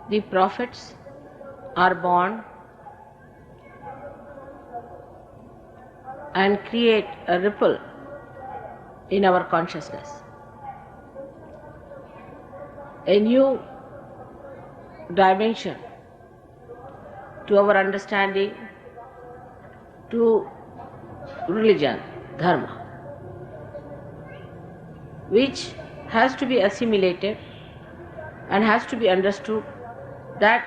the prophets are born and create a ripple in our consciousness, a new dimension to our understanding, to religion, dharma, which has to be assimilated and has to be understood that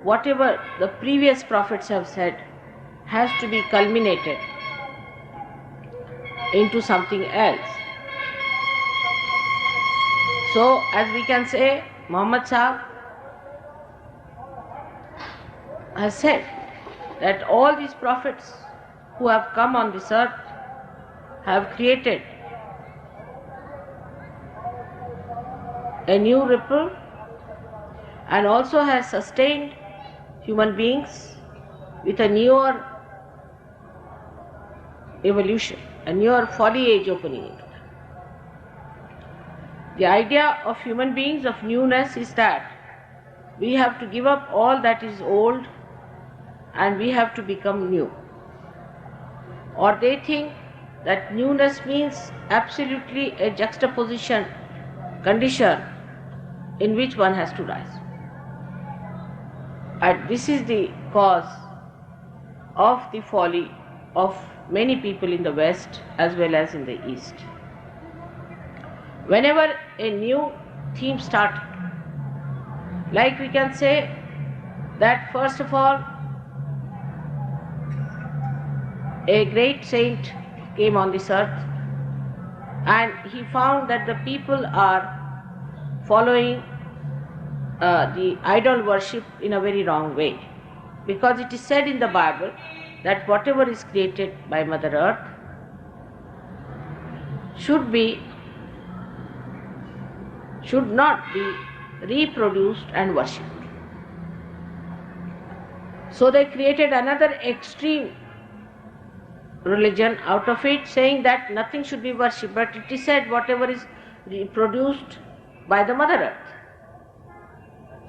whatever the previous prophets have said has to be culminated into something else. So, as we can say, Muhammad Sahib has said that all these prophets who have come on this earth have created a new ripple and also has sustained human beings with a newer evolution, a newer foliage opening into them. The idea of human beings of newness is that we have to give up all that is old and we have to become new. Or they think that newness means absolutely a juxtaposition condition in which one has to rise. And this is the cause of the folly of many people in the West as well as in the East. Whenever a new theme started, like we can say that first of all, a great saint came on this earth and he found that the people are following the idol worship in a very wrong way, because it is said in the Bible that whatever is created by Mother Earth should not be reproduced and worshipped. So they created another extreme religion out of it, saying that nothing should be worshipped, but it is said whatever is reproduced by the Mother Earth.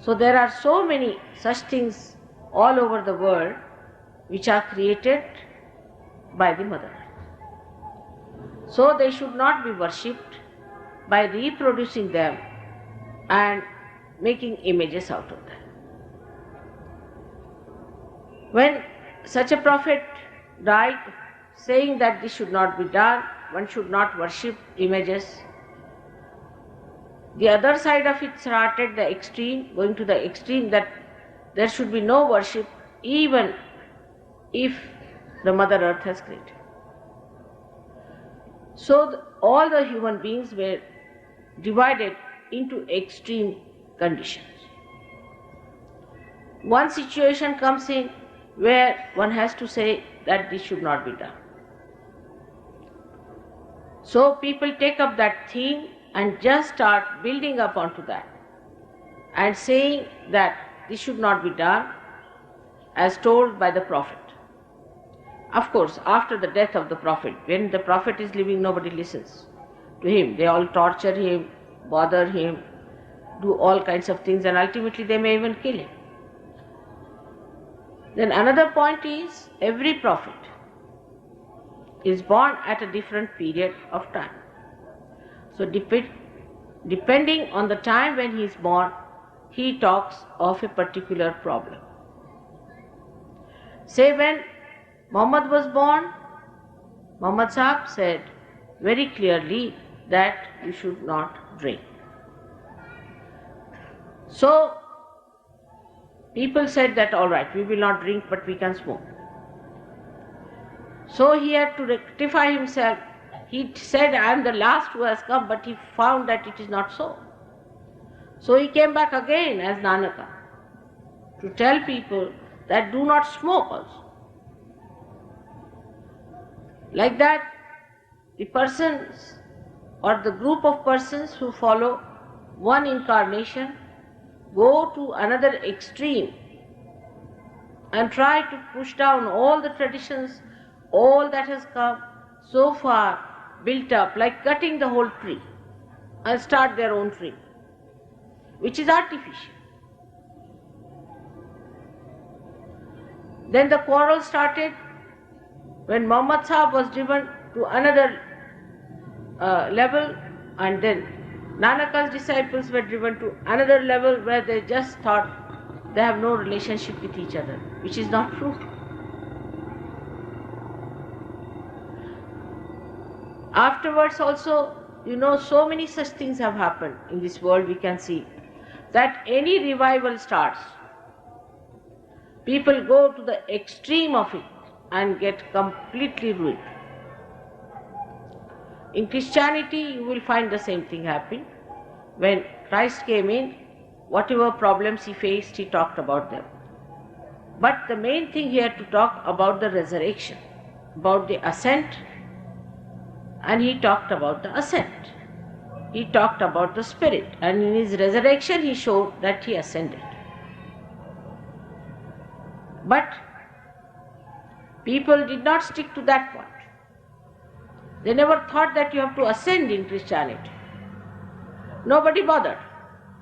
So there are so many such things all over the world which are created by the Mother Earth. So they should not be worshipped by reproducing them and making images out of them. When such a prophet died, saying that this should not be done, one should not worship images, the other side of it started the extreme, going to the extreme that there should be no worship even if the Mother Earth has created. So all the human beings were divided into extreme conditions. One situation comes in where one has to say that this should not be done. So people take up that theme and just start building up onto that and saying that this should not be done as told by the Prophet. Of course, after the death of the Prophet, when the Prophet is living, nobody listens to him. They all torture him, bother him, do all kinds of things, and ultimately they may even kill him. Then another point is, every prophet is born at a different period of time. So depending on the time when he is born, he talks of a particular problem. Say when Muhammad was born, Muhammad Sahib said very clearly that you should not drink. So people said that all right, we will not drink but we can smoke. So he had to rectify himself. He said, I am the last who has come, but he found that it is not so. So he came back again as Nanaka to tell people that do not smoke also. Like that, the persons or the group of persons who follow one incarnation go to another extreme and try to push down all the traditions, all that has come so far built up, like cutting the whole tree and start their own tree, which is artificial. Then the quarrel started when Muhammad Sahib was driven to another level, and then Nanak's disciples were driven to another level where they just thought they have no relationship with each other, which is not true. Afterwards also, so many such things have happened in this world. We can see that any revival starts, people go to the extreme of it and get completely ruined. In Christianity, you will find the same thing happen. When Christ came in, whatever problems he faced, he talked about them. But the main thing here to talk about the resurrection, about the ascent, and he talked about the ascent. He talked about the spirit, and in his resurrection he showed that he ascended. But people did not stick to that point. They never thought that you have to ascend in Christianity. Nobody bothered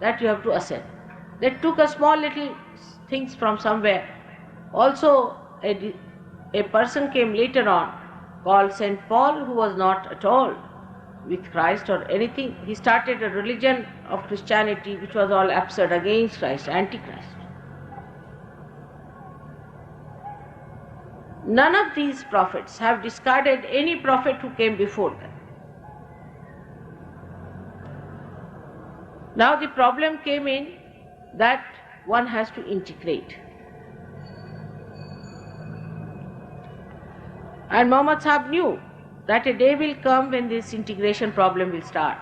that you have to ascend. They took a small little things from somewhere. Also, a person came later on called St. Paul, who was not at all with Christ or anything. He started a religion of Christianity which was all absurd, against Christ, anti-Christ. None of these prophets have discarded any prophet who came before them. Now the problem came in that one has to integrate. And Muhammad Sahib knew that a day will come when this integration problem will start.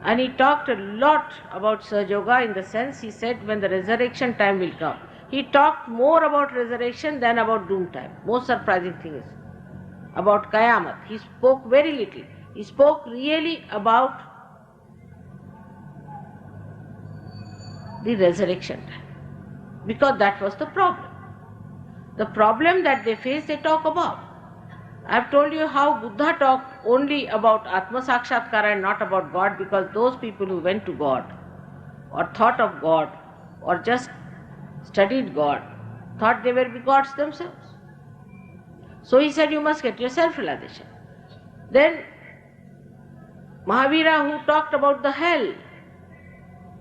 And he talked a lot about Sahaja Yoga, in the sense he said when the resurrection time will come. He talked more about resurrection than about doom time. Most surprising thing is about Qayamat. He spoke very little. He spoke really about the resurrection time, because that was the problem. The problem that they face, they talk about. I have told you how Buddha talked only about Atma Sakshatkara and not about God, because those people who went to God or thought of God or just studied God thought they were gods themselves. So he said, you must get your self-realization. Then Mahavira, who talked about the hell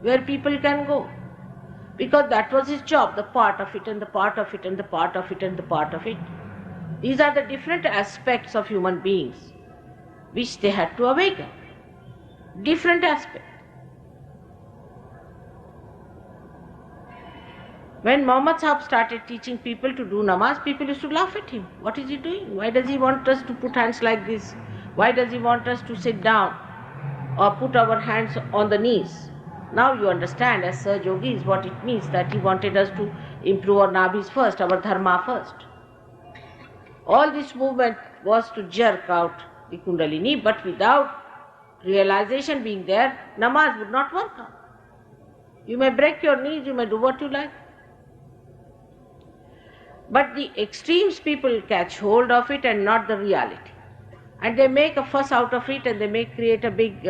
where people can go, because that was his job, the part of it and the part of it and the part of it and the part of it. These are the different aspects of human beings which they had to awaken. Different aspects. When Muhammad Sahib started teaching people to do namaz, people used to laugh at him. What is he doing? Why does he want us to put hands like this? Why does he want us to sit down or put our hands on the knees? Now you understand, as Sahaja Yogis, what it means, that he wanted us to improve our nabhis first, our dharma first. All this movement was to jerk out the Kundalini, but without realization being there, namaz would not work out. You may break your knees, you may do what you like. But the extremes people catch hold of it and not the reality. And they make a fuss out of it, and they may create a big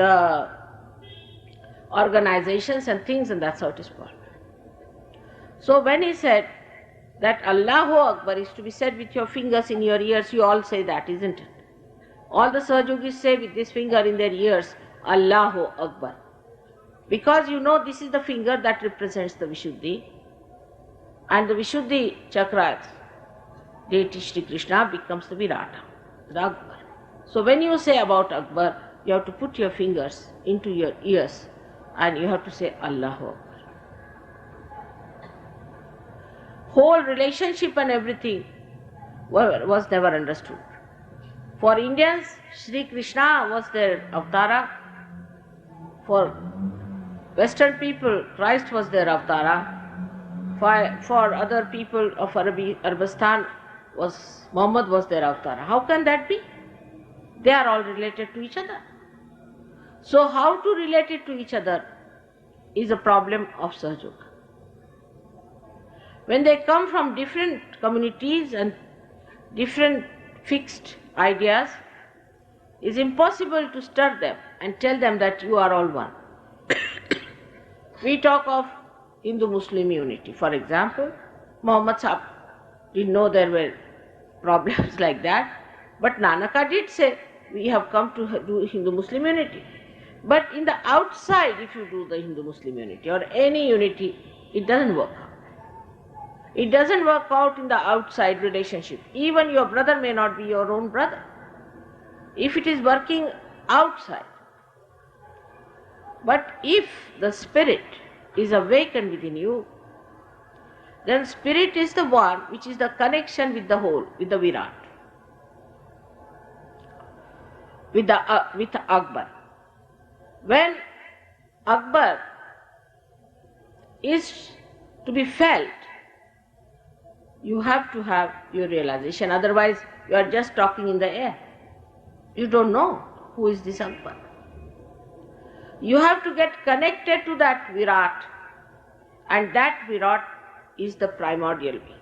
organizations and things, and that's how it is called. So when he said that Allahu Akbar is to be said with your fingers in your ears, you all say that, isn't it? All the Sahaja Yogis say with this finger in their ears, Allahu Akbar. Because this is the finger that represents the Vishuddhi, and the Vishuddhi chakra, deity Shri Krishna, becomes the Virata, the Akbar. So when you say about Akbar, you have to put your fingers into your ears and you have to say Allahu Akbar. Whole relationship and everything was never understood. For Indians, Shri Krishna was their avatara. For Western people, Christ was their avatara. For other people of Arabistan, Muhammad was their avatara. How can that be? They are all related to each other. So how to relate it to each other is a problem of Sahaja Yoga. When they come from different communities and different fixed ideas, it is impossible to stir them and tell them that you are all one. We talk of Hindu-Muslim unity. For example, Muhammad Sahib didn't know there were problems like that. But Nanaka did say, we have come to do Hindu-Muslim unity. But in the outside, if you do the Hindu-Muslim unity or any unity, it doesn't work out. It doesn't work out in the outside relationship. Even your brother may not be your own brother. If it is working outside. But if the spirit is awakened within you, then spirit is the one which is the connection with the whole, with the Virat, with Akbar. When Akbar is to be felt, you have to have your realization. Otherwise, you are just talking in the air. You don't know who is this Akbar. You have to get connected to that Virat, and that Virat is the primordial being.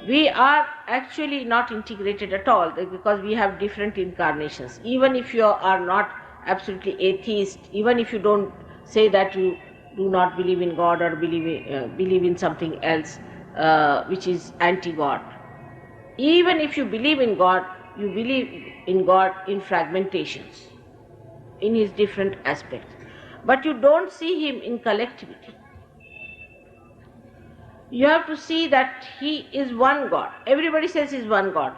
We are actually not integrated at all because we have different incarnations. Even if you are not absolutely atheist, even if you don't say that you do not believe in God or believe in something else which is anti-God, even if you believe in God, you believe in God in fragmentations, in his different aspects. But you don't see him in collectivity. You have to see that he is one God. Everybody says he is one God.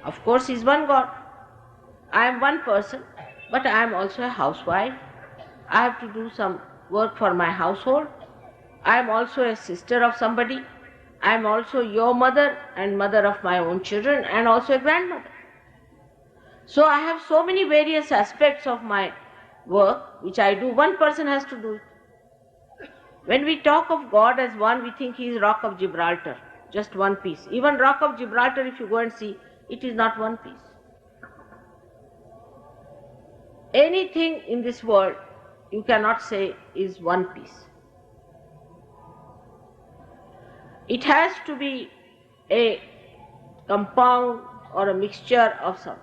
Of course he is one God. I am one person, but I am also a housewife. I have to do some work for my household. I am also a sister of somebody. I am also your mother and mother of my own children and also a grandmother. So I have so many various aspects of my work which I do. One person has to do it. When we talk of God as one, we think he is Rock of Gibraltar, just one piece. Even Rock of Gibraltar, if you go and see, it is not one piece. Anything in this world you cannot say is one piece. It has to be a compound or a mixture of something.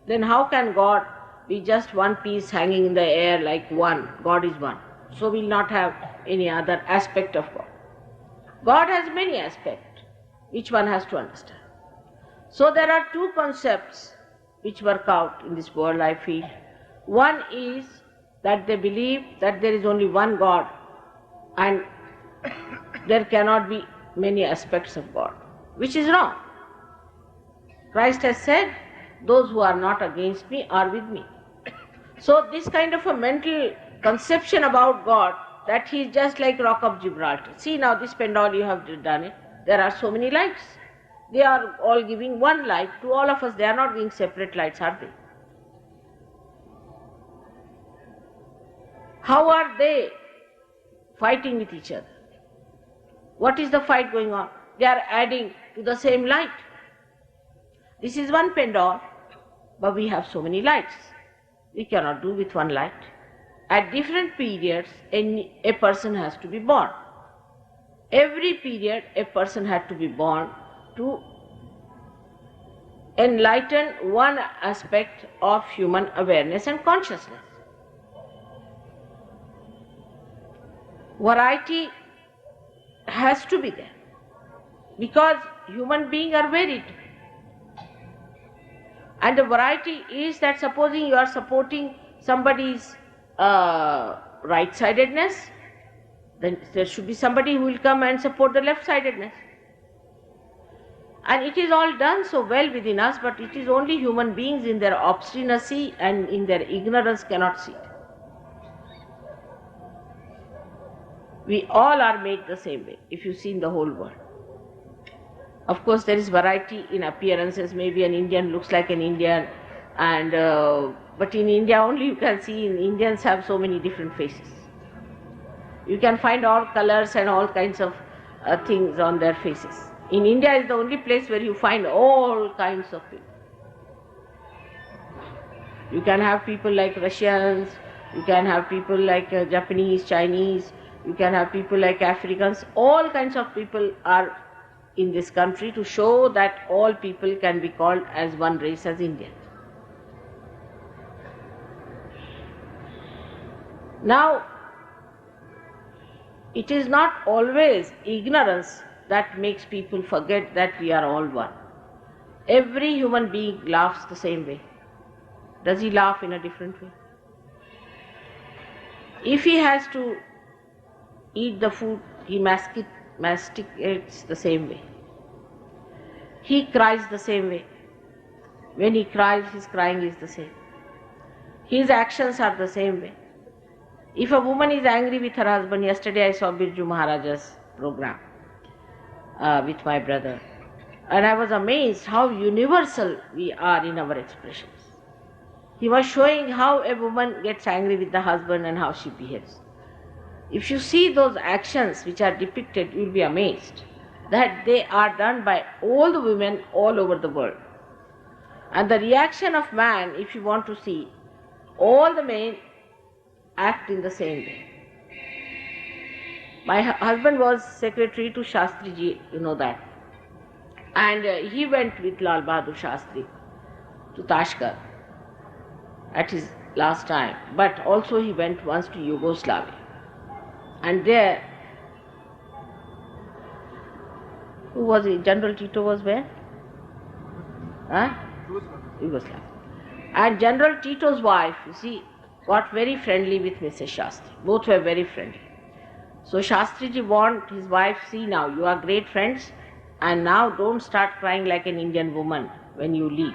Then how can God be just one piece hanging in the air like one? God is one. So we will not have any other aspect of God. God has many aspects, which one has to understand. So there are two concepts which work out in this world, I feel. One is that they believe that there is only one God and there cannot be many aspects of God, which is wrong. Christ has said, those who are not against me are with me. So this kind of a mental conception about God, that he is just like Rock of Gibraltar. See now this pendant, you have done it. There are so many lights. They are all giving one light to all of us. They are not giving separate lights, are they? How are they fighting with each other? What is the fight going on? They are adding to the same light. This is one pendant, but we have so many lights. We cannot do with one light. At different periods, a person has to be born. Every period, a person had to be born to enlighten one aspect of human awareness and consciousness. Variety has to be there because human beings are varied. And the variety is that supposing you are supporting somebody's right-sidedness, then there should be somebody who will come and support the left-sidedness. And it is all done so well within us, but it is only human beings in their obstinacy and in their ignorance cannot see it. We all are made the same way, if you see in the whole world. Of course, there is variety in appearances. Maybe an Indian looks like an Indian, and but in India only you can see Indians have so many different faces. You can find all colors and all kinds of things on their faces. In India is the only place where you find all kinds of people. You can have people like Russians, you can have people like Japanese, Chinese, you can have people like Africans. All kinds of people are in this country to show that all people can be called as one race, as Indian. Now, It is not always ignorance that makes people forget that we are all one. Every human being laughs the same way. Does he laugh in a different way? If he has to eat the food, he masticates the same way. He cries the same way. When he cries, his crying is the same. His actions are the same way. If a woman is angry with her husband, yesterday I saw Birju Maharaja's program with my brother, and I was amazed how universal we are in our expressions. He was showing how a woman gets angry with the husband and how she behaves. If you see those actions which are depicted, you will be amazed that they are done by all the women all over the world. And the reaction of man, if you want to see, all the men act in the same way. My husband was secretary to Shastriji, you know that. And he went with Lal Bahadur Shastri to Tashkent at his last time. But also he went once to Yugoslavia. And there, who was it? General Tito was where? Yugoslavia. And General Tito's wife, you see, got very friendly with Mrs. Shastri. Both were very friendly. So Shastriji warned his wife, see now, you are great friends, and now don't start crying like an Indian woman when you leave.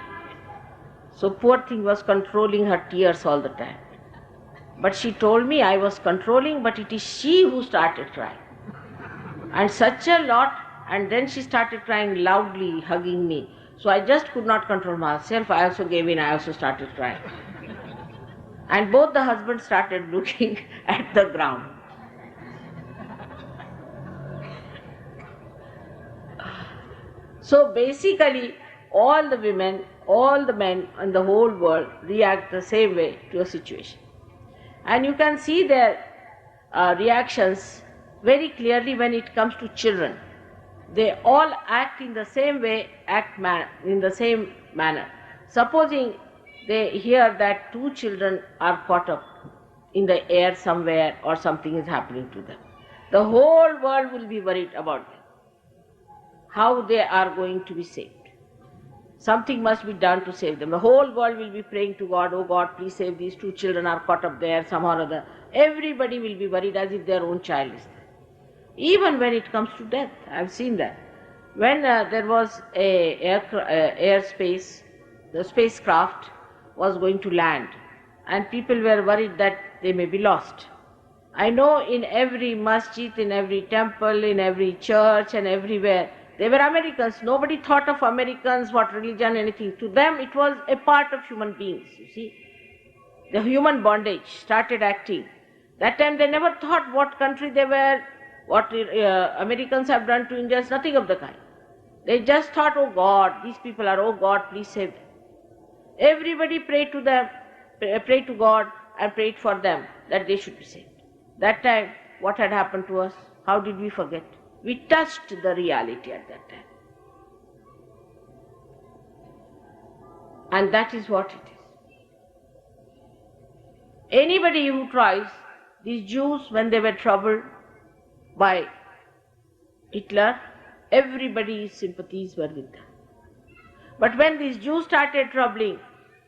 So poor thing was controlling her tears all the time. But she told me I was controlling, but it is she who started crying. And such a lot, and then she started crying loudly, hugging me. So I just could not control myself. I also gave in, I also started crying. And both the husbands started looking at the ground. So basically, all the women, all the men in the whole world react the same way to a situation. And you can see their reactions very clearly when it comes to children. They all act in the same way, in the same manner. Supposing they hear that two children are caught up in the air somewhere or something is happening to them, the whole world will be worried about them, how they are going to be saved. Something must be done to save them. The whole world will be praying to God, oh God, please save these two children are caught up there somehow or other. Everybody will be worried as if their own child is there. Even when it comes to death, I have seen that. When there was airspace, the spacecraft was going to land, and people were worried that they may be lost. I know in every masjid, in every temple, in every church and everywhere, they were Americans. Nobody thought of Americans, what religion, anything. To them it was a part of human beings, you see. The human bondage started acting. That time they never thought what country they were, what Americans have done to Indians, nothing of the kind. They just thought, oh God, these people are, oh God, please save them. Everybody prayed to them, prayed to God and prayed for them that they should be saved. That time, what had happened to us? How did we forget? We touched the reality at that time. And that is what it is. Anybody who tries, these Jews, when they were troubled by Hitler, everybody's sympathies were with them. But when these Jews started troubling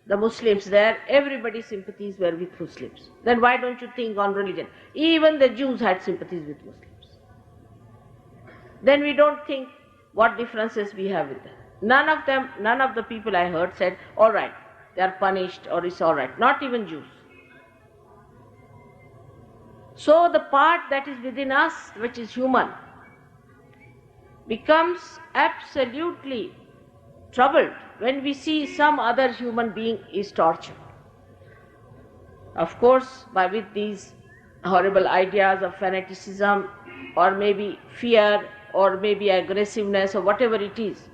the Muslims there, everybody's sympathies were with Muslims. Then why don't you think on religion? Even the Jews had sympathies with Muslims. Then we don't think what differences we have with them. None of the people I heard said, all right, they are punished or it's all right. Not even Jews. So the part that is within us, which is human, becomes absolutely troubled when we see some other human being is tortured. Of course, with these horrible ideas of fanaticism or maybe fear or maybe aggressiveness or whatever it is,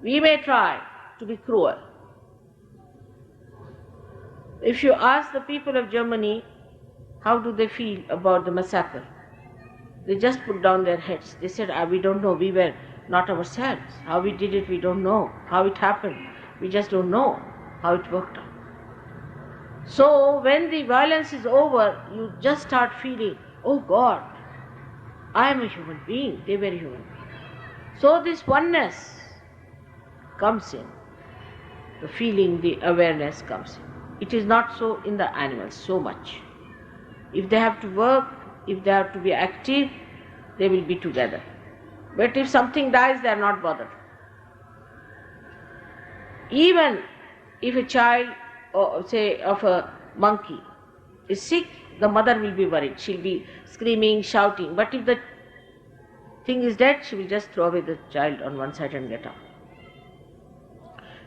we may try to be cruel. If you ask the people of Germany, how do they feel about the massacre? They just put down their heads. They said, we don't know, we were not ourselves. How we did it, we don't know. How it happened, we just don't know how it worked out. So when the violence is over, you just start feeling, oh God, I am a human being, they were human beings. So this oneness comes in, the feeling, the awareness comes in. It is not so in the animals so much. If they have to work, if they have to be active, they will be together. But if something dies, they are not bothered. Even if a child, or say of a monkey, is sick, the mother will be worried. She'll be screaming, shouting. But if the thing is dead, she will just throw away the child on one side and get up.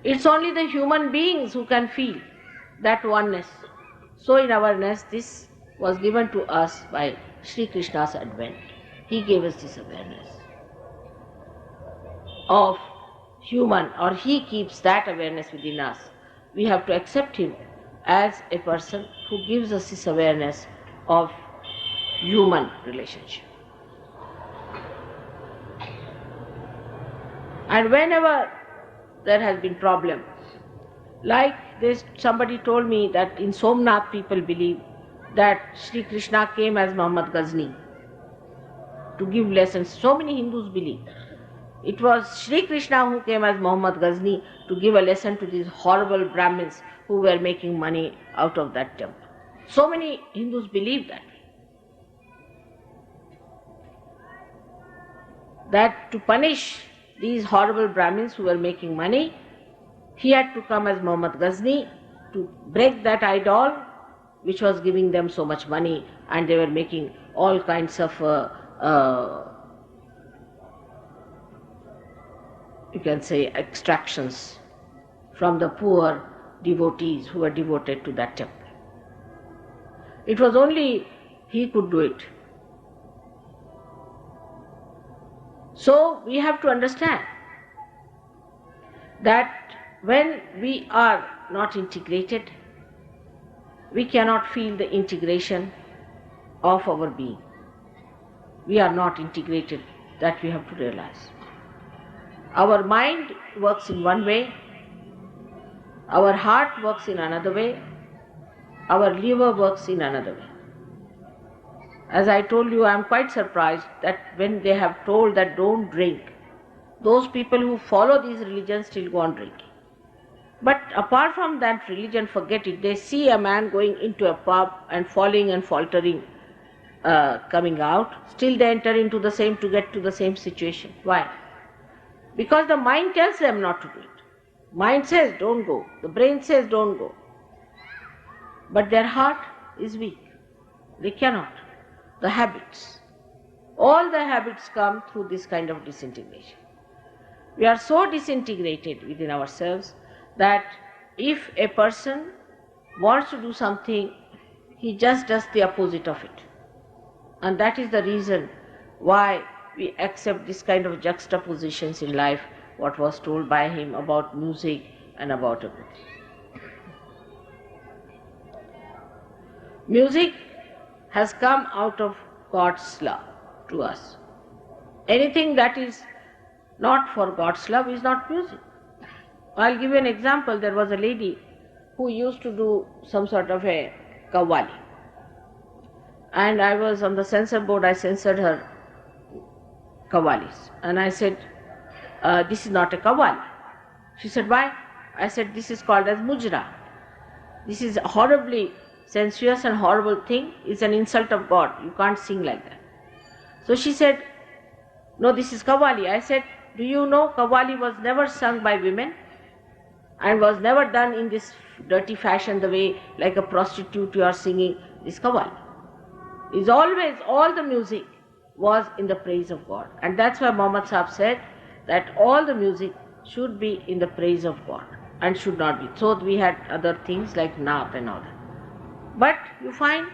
It's only the human beings who can feel that oneness. So in our nest, this was given to us by Sri Krishna's advent. He gave us this awareness of human, or he keeps that awareness within us. We have to accept him as a person who gives us this awareness of human relationship. And whenever there has been problem, like this, somebody told me that in Somnath people believe that Sri Krishna came as Muhammad Ghazni to give lessons. So many Hindus believe. It was Sri Krishna who came as Muhammad Ghazni to give a lesson to these horrible Brahmins who were making money out of that temple. So many Hindus believe that. That to punish these horrible Brahmins who were making money, he had to come as Muhammad Ghazni to break that idol which was giving them so much money, and they were making all kinds of you can say extractions from the poor devotees who were devoted to that temple. It was only he could do it. So we have to understand that when we are not integrated, we cannot feel the integration of our being. We are not integrated, that we have to realize. Our mind works in one way, our heart works in another way, our liver works in another way. As I told you, I am quite surprised that when they have told that don't drink, those people who follow these religions still go on drinking. But apart from that religion, forget it. They see a man going into a pub and falling and faltering, coming out, still they enter into the same to get to the same situation. Why? Because the mind tells them not to do it. Mind says don't go, the brain says don't go. But their heart is weak. They cannot. The habits. All the habits come through this kind of disintegration. We are so disintegrated within ourselves that if a person wants to do something, he just does the opposite of it. And that is the reason why we accept this kind of juxtapositions in life, what was told by him about music and about everything. Music has come out of God's love to us. Anything that is not for God's love is not music. I'll give you an example. There was a lady who used to do some sort of a qawwali. And I was on the censor board, I censored her qawwalis. And I said, this is not a qawwali. She said, why? I said, this is called as mujra. This is a horribly sensuous and horrible thing. It's an insult of God. You can't sing like that. So she said, no, this is qawwali. I said, do you know qawwali was never sung by women and was never done in this dirty fashion, the way like a prostitute you are singing this qawwali. Is always, all the music was in the praise of God. And that's why Muhammad Sahib said that all the music should be in the praise of God and should not be. So we had other things like naat and all that. But you find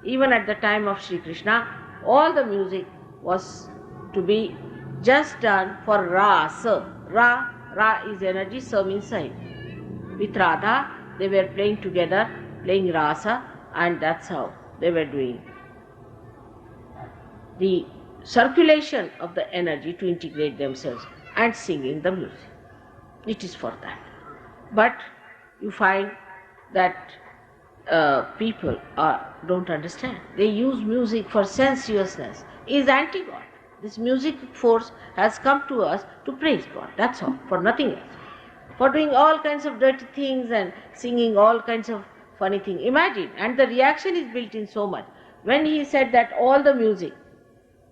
even at the time of Sri Krishna, all the music was to be just done for rasa. Ra is energy, sa means sahib. With Radha, they were playing together, playing rasa, and that's how they were doing the circulation of the energy to integrate themselves and singing the music. It is for that. But you find that people don't understand. They use music for sensuousness. is anti-God. This music force has come to us to praise God, that's all, for nothing else. For doing all kinds of dirty things and singing all kinds of funny things. Imagine, and the reaction is built in so much. When he said that all the music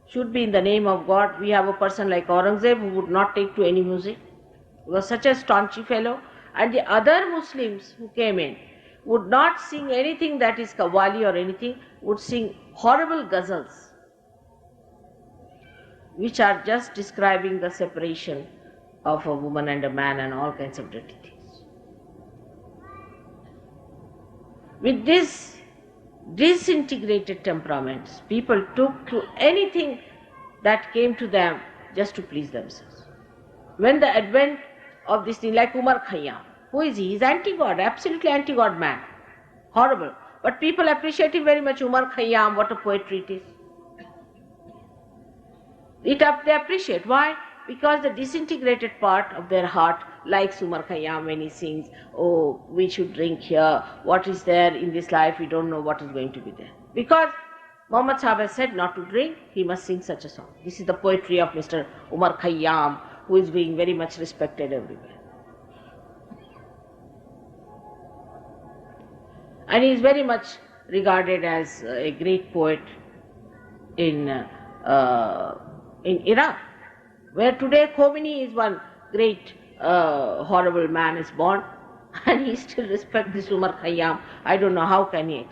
should be in the name of God, we have a person like Aurangzeb who would not take to any music. He was such a staunchy fellow. And the other Muslims who came in would not sing anything that is qawwali or anything, would sing horrible ghazals, which are just describing the separation of a woman and a man and all kinds of dirty things. With this disintegrated temperaments, people took to anything that came to them just to please themselves. When the advent of this thing, like Umar Khayyam, who is he? He is anti-God, absolutely anti-God man. Horrible. But people appreciate him very much. Umar Khayyam, what a poetry it is. They appreciate. Why? Because the disintegrated part of their heart likes Umar Khayyam when he sings, oh, we should drink here, what is there in this life, we don't know what is going to be there. Because Muhammad Sahib has said not to drink, he must sing such a song. This is the poetry of Mr. Umar Khayyam, who is being very much respected everywhere. And he is very much regarded as a great poet in Iraq, where today Khomeini is one great horrible man is born, and he still respects this Umar Khayyam. I don't know how can he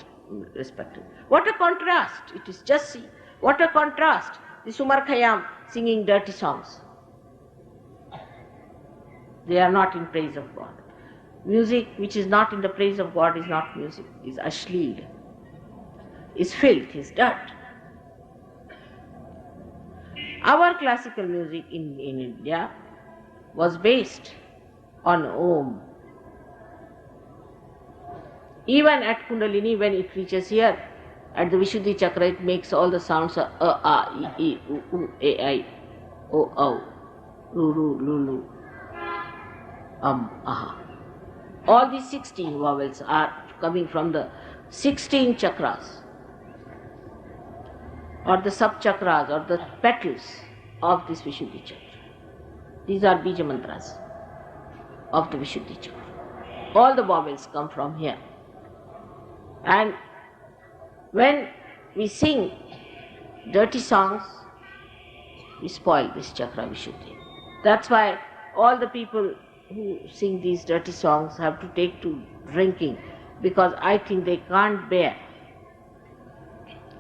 respect him. What a contrast! It is just see, what a contrast! This Umar Khayyam singing dirty songs. They are not in praise of God. Music which is not in the praise of God is not music, is ashleel, is filth, is dirt. Our classical music in India was based on Om. Even at Kundalini, when it reaches here, at the Vishuddhi Chakra, it makes all the sounds of A, A, I, I, U, U, A, I, O, O, Ru, Ru, Lu, Lu, Aha. All these 16 vowels are coming from the 16 chakras, or the sub-chakras, or the petals of this Vishuddhi Chakra. These are Bija Mantras of the Vishuddhi Chakra. All the vowels come from here. And when we sing dirty songs, we spoil this chakra Vishuddhi. That's why all the people who sing these dirty songs have to take to drinking, because I think they can't bear,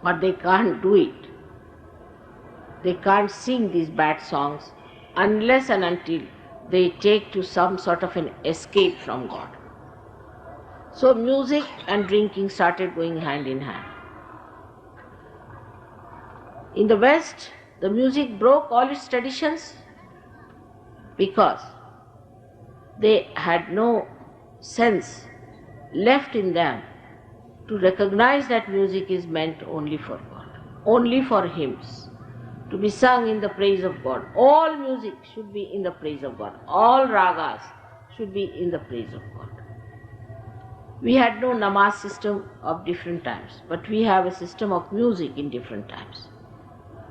or they can't do it. They can't sing these bad songs unless and until they take to some sort of an escape from God. So music and drinking started going hand in hand. In the West, the music broke all its traditions because they had no sense left in them to recognize that music is meant only for God, only for hymns, to be sung in the praise of God. All music should be in the praise of God. All ragas should be in the praise of God. We had no namaz system of different times, but we have a system of music in different times.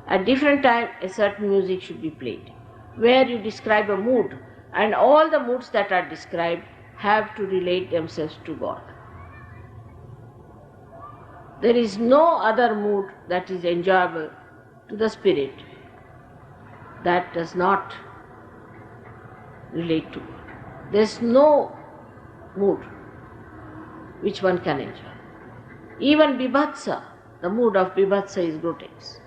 At different times, a certain music should be played, where you describe a mood, and all the moods that are described have to relate themselves to God. There is no other mood that is enjoyable to the spirit that does not relate to God. There is no mood which one can enjoy. Even Bibhatsa, the mood of Bibhatsa is grotesque.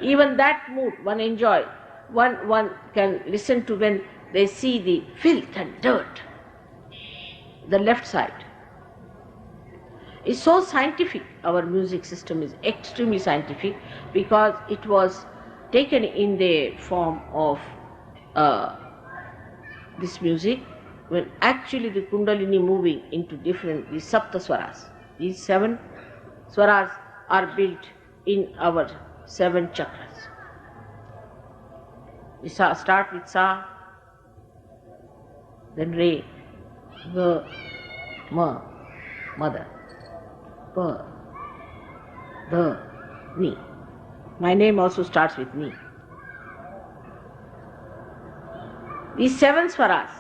Even that mood one enjoy, one can listen to when they see the filth and dirt. The left side is so scientific. Our music system is extremely scientific because it was taken in the form of this music, when actually the Kundalini moving into different, these Sapta Swaras. These 7 Swaras are built in our 7 chakras. We start with Sa, then Re, Ga, Ma, Mother, Pa, Da, Ni, My name also starts with me. These 7 swaras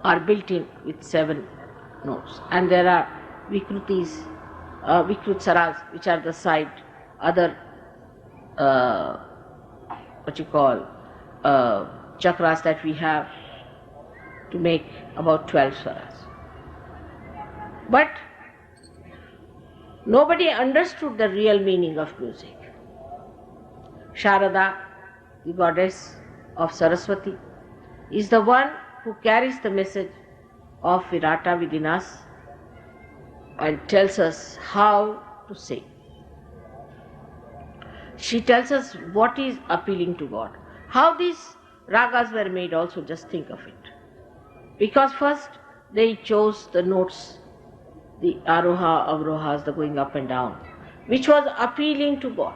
are built in with 7 notes, and there are vikrutis, vikrut swaras, which are the side, other chakras that we have to make about 12 swaras. But nobody understood the real meaning of music. Sharada, the goddess of Saraswati, is the one who carries the message of Virata within us and tells us how to sing. She tells us what is appealing to God. How these ragas were made also, just think of it. Because first they chose the notes, the aroha, avrohas, the going up and down, which was appealing to God.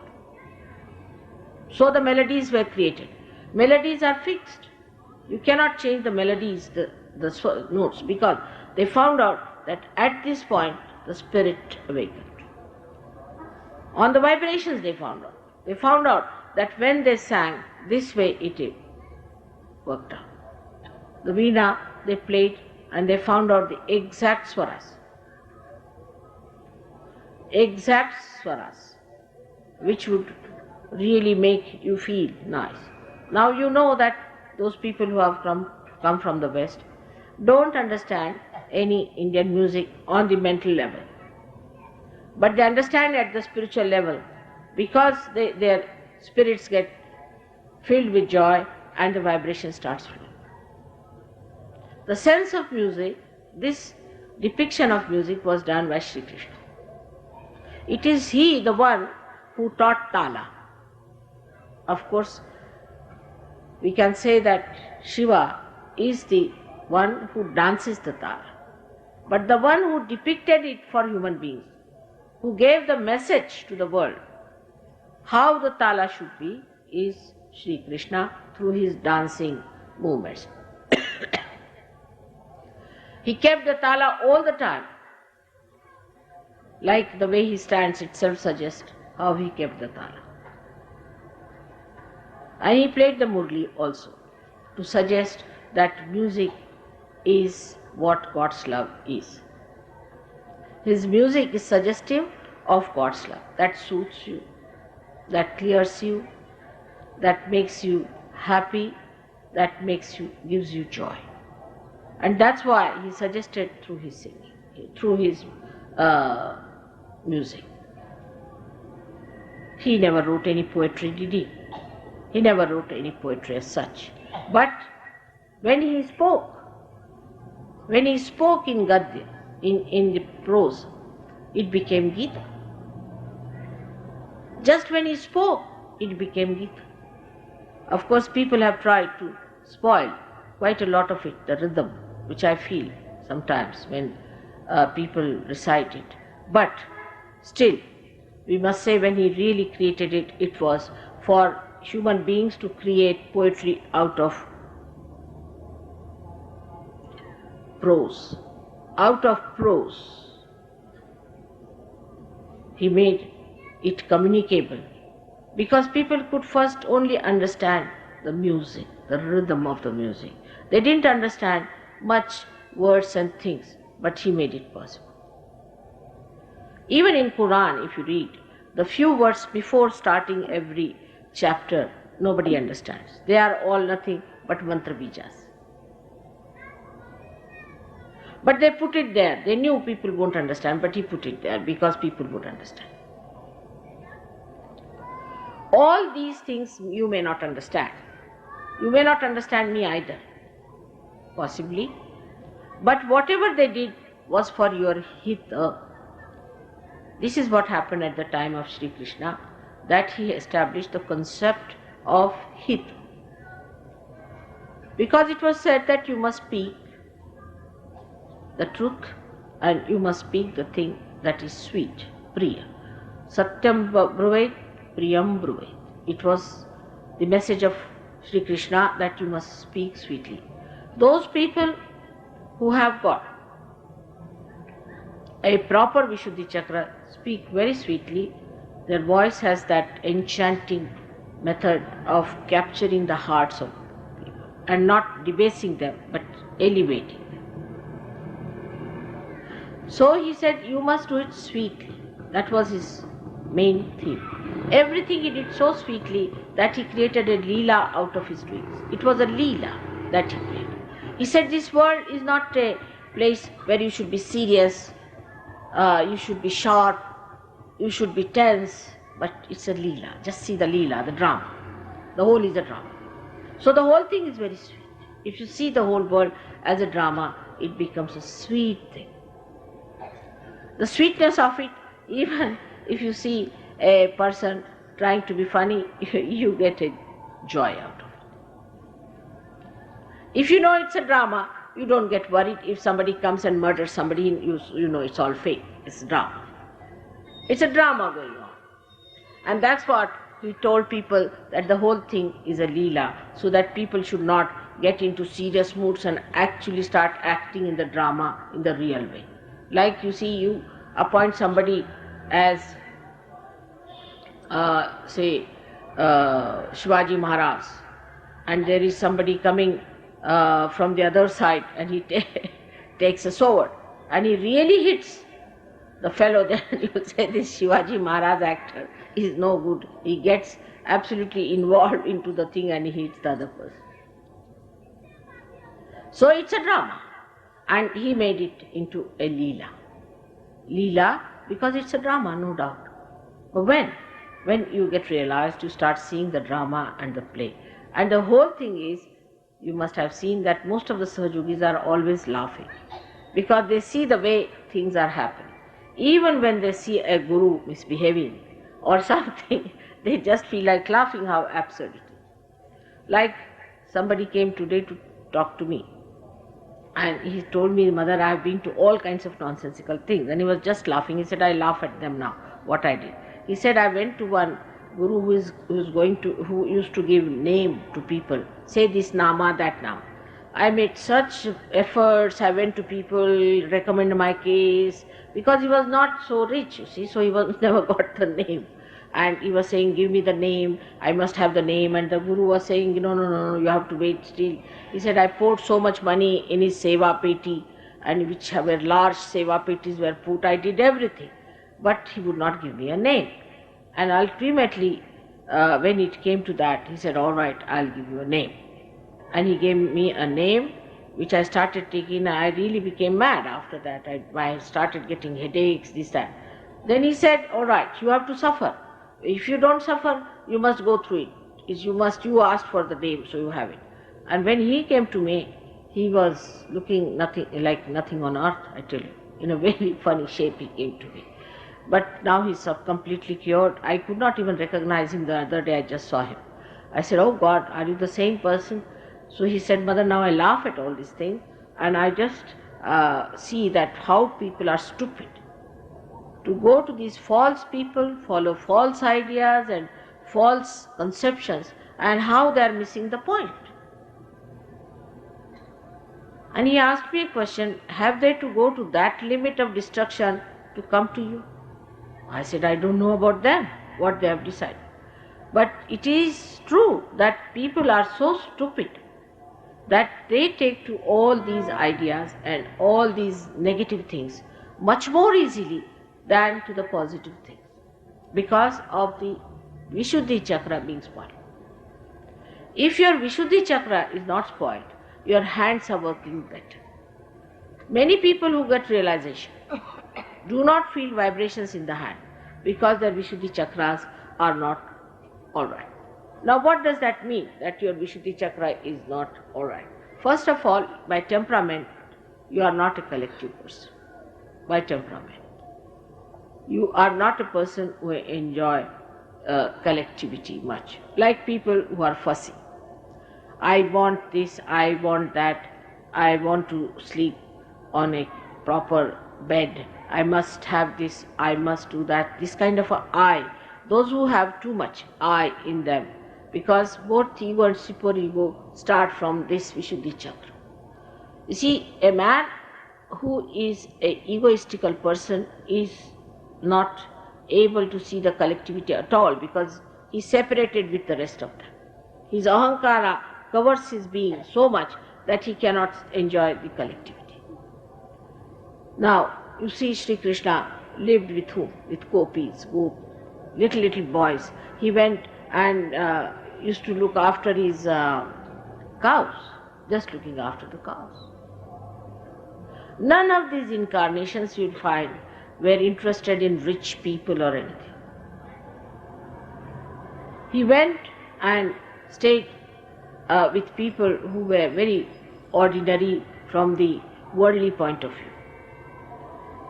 So the melodies were created. Melodies are fixed. You cannot change the melodies, the notes, because they found out that at this point the spirit awakened. On the vibrations they found out. They found out that when they sang this way, it worked out. The veena they played and they found out the exact swaras. Exact swaras, which would really make you feel nice. Now you know that those people who have come from the West don't understand any Indian music on the mental level. But they understand at the spiritual level, because their spirits get filled with joy and the vibration starts flowing. The sense of music, this depiction of music was done by Sri Krishna. It is he, the one who taught Tala. Of course, we can say that Shiva is the one who dances the Tala. But the one who depicted it for human beings, who gave the message to the world, how the Tala should be, is Sri Krishna through his dancing movements. He kept the Tala all the time. Like the way he stands itself suggests how he kept the Tala. And he played the Murli also, to suggest that music is what God's love is. His music is suggestive of God's love, that suits you, that clears you, that makes you happy, that gives you joy. And that's why he suggested through his singing, through his music. He never wrote any poetry, did he? He never wrote any poetry as such. But when he spoke in Gadya, in the prose, it became Gita. Just when he spoke, it became Gita. Of course, people have tried to spoil quite a lot of it, the rhythm, which I feel sometimes when people recite it. But still, we must say when he really created it, it was for human beings to create poetry out of prose. Out of prose, he made it communicable, because people could first only understand the music, the rhythm of the music. They didn't understand much words and things, but he made it possible. Even in Quran, if you read, the few words before starting every chapter, nobody understands. They are all nothing but mantra bijas. But they put it there. They knew people won't understand, but he put it there because people would understand. All these things you may not understand. You may not understand me either, possibly. But whatever they did was for your hita. This is what happened at the time of Sri Krishna, that he established the concept of hit. Because it was said that you must speak the truth and you must speak the thing that is sweet, priya. Satyam bruvet, priyam bruvet. It was the message of Sri Krishna that you must speak sweetly. Those people who have got a proper Vishuddhi Chakra speak very sweetly, Their voice has that enchanting method of capturing the hearts of people and not debasing them but elevating them. So he said, you must do it sweetly. That was his main theme. Everything he did so sweetly that he created a leela out of his doings. It was a leela that he created. He said, this world is not a place where you should be serious, you should be sharp, you should be tense, but it's a leela. Just see the leela, the drama. The whole is a drama. So the whole thing is very sweet. If you see the whole world as a drama, it becomes a sweet thing. The sweetness of it, even if you see a person trying to be funny, you get a joy out of it. If you know it's a drama, you don't get worried if somebody comes and murders somebody, you know it's all fake, it's drama. It's a drama going on. And that's what he told people, that the whole thing is a leela, so that people should not get into serious moods and actually start acting in the drama in the real way. Like you see, you appoint somebody as, say, Shivaji Maharaj, and there is somebody coming from the other side and he takes a sword and he really hits the fellow, then you say this Shivaji Maharaj actor is no good. He gets absolutely involved into the thing and he hits the other person. So it's a drama, and he made it into a leela. Leela because it's a drama, no doubt. But when you get realized, you start seeing the drama and the play. And the whole thing is, you must have seen that most of the Sahajogis are always laughing because they see the way things are happening. Even when they see a guru misbehaving or something, they just feel like laughing how absurd it is. Like somebody came today to talk to me and he told me, Mother, I have been to all kinds of nonsensical things. And he was just laughing. He said, I laugh at them now, what I did. He said, I went to one guru who used to give name to people. Say this nama, that nama. I made such efforts, I went to people, recommend my case, because he was not so rich, you see, so he was never got the name. And he was saying, give me the name, I must have the name. And the guru was saying, no, you have to wait still. He said, I poured so much money in his seva peti, and whichever large seva petis were put, I did everything. But he would not give me a name. And ultimately, when it came to that, he said, all right, I'll give you a name. And he gave me a name, which I started taking. I really became mad after that. I started getting headaches, this, that. Then he said, all right, you have to suffer. If you don't suffer, you must go through it. You asked for the name, so you have it. And when he came to me, he was looking like nothing on earth, I tell you. In a very funny shape he came to me. But now he's completely cured. I could not even recognize him the other day, I just saw him. I said, oh God, are you the same person? So he said, Mother, now I laugh at all these things and I just see that how people are stupid. To go to these false people, follow false ideas and false conceptions, and how they are missing the point. And he asked me a question, have they to go to that limit of destruction to come to you? I said, I don't know about them, what they have decided. But it is true that people are so stupid that they take to all these ideas and all these negative things much more easily than to the positive things, because of the Vishuddhi chakra being spoiled. If your Vishuddhi chakra is not spoiled, your hands are working better. Many people who get realization do not feel vibrations in the hand because their Vishuddhi chakras are not alright. Now what does that mean, that your Vishuddhi chakra is not alright? First of all, by temperament, you are not a collective person. By temperament. You are not a person who enjoy collectivity much. Like people who are fussy. I want this, I want that, I want to sleep on a proper bed, I must have this, I must do that, this kind of a I. Those who have too much I in them, because both ego and superego start from this Vishuddhi chakra. You see, a man who is an egoistical person is not able to see the collectivity at all because he's separated with the rest of them. His ahankara covers his being so much that he cannot enjoy the collectivity. Now, you see Sri Krishna lived with whom? With gopis, little boys. He went and used to look after his cows, just looking after the cows. None of these incarnations you'll find were interested in rich people or anything. He went and stayed with people who were very ordinary from the worldly point of view.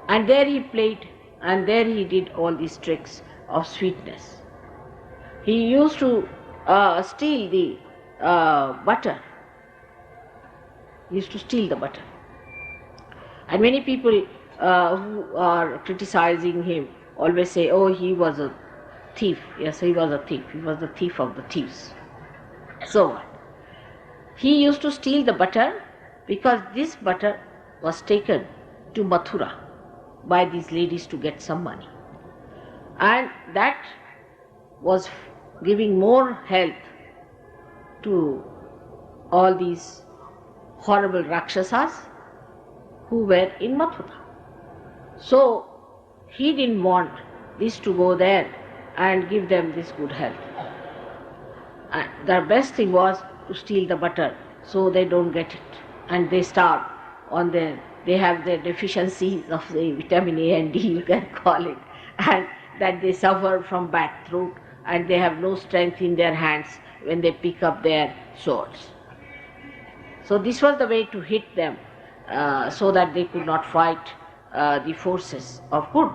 And there he played, and there he did all these tricks of sweetness. He used to steal the butter. He used to steal the butter. And many people who are criticizing him always say, oh, he was a thief. Yes, he was a thief. He was the thief of the thieves. So what? He used to steal the butter because this butter was taken to Mathura by these ladies to get some money. And that was giving more health to all these horrible Rakshasas who were in Mathura. So he didn't want this to go there and give them this good health. And the best thing was to steal the butter so they don't get it and they starve on they have their deficiencies of the vitamin A and D, you can call it, and that they suffer from bad throat and they have no strength in their hands when they pick up their swords. So this was the way to hit them so that they could not fight the forces of good.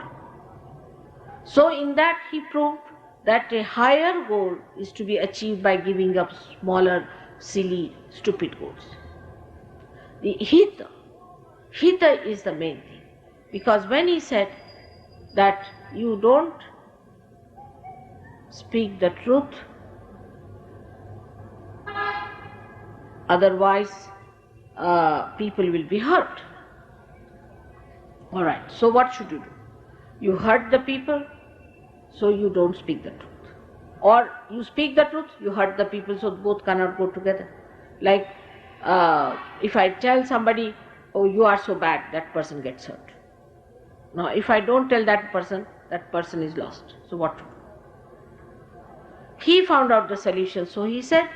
So in that he proved that a higher goal is to be achieved by giving up smaller, silly, stupid goals. The hita is the main thing, because when he said that you don't speak the truth, otherwise people will be hurt. Alright, so what should you do? You hurt the people, so you don't speak the truth. Or you speak the truth, you hurt the people, so both cannot go together. Like if I tell somebody, oh, you are so bad, that person gets hurt. Now, if I don't tell that person is lost. So what to do? He found out the solution, so he said,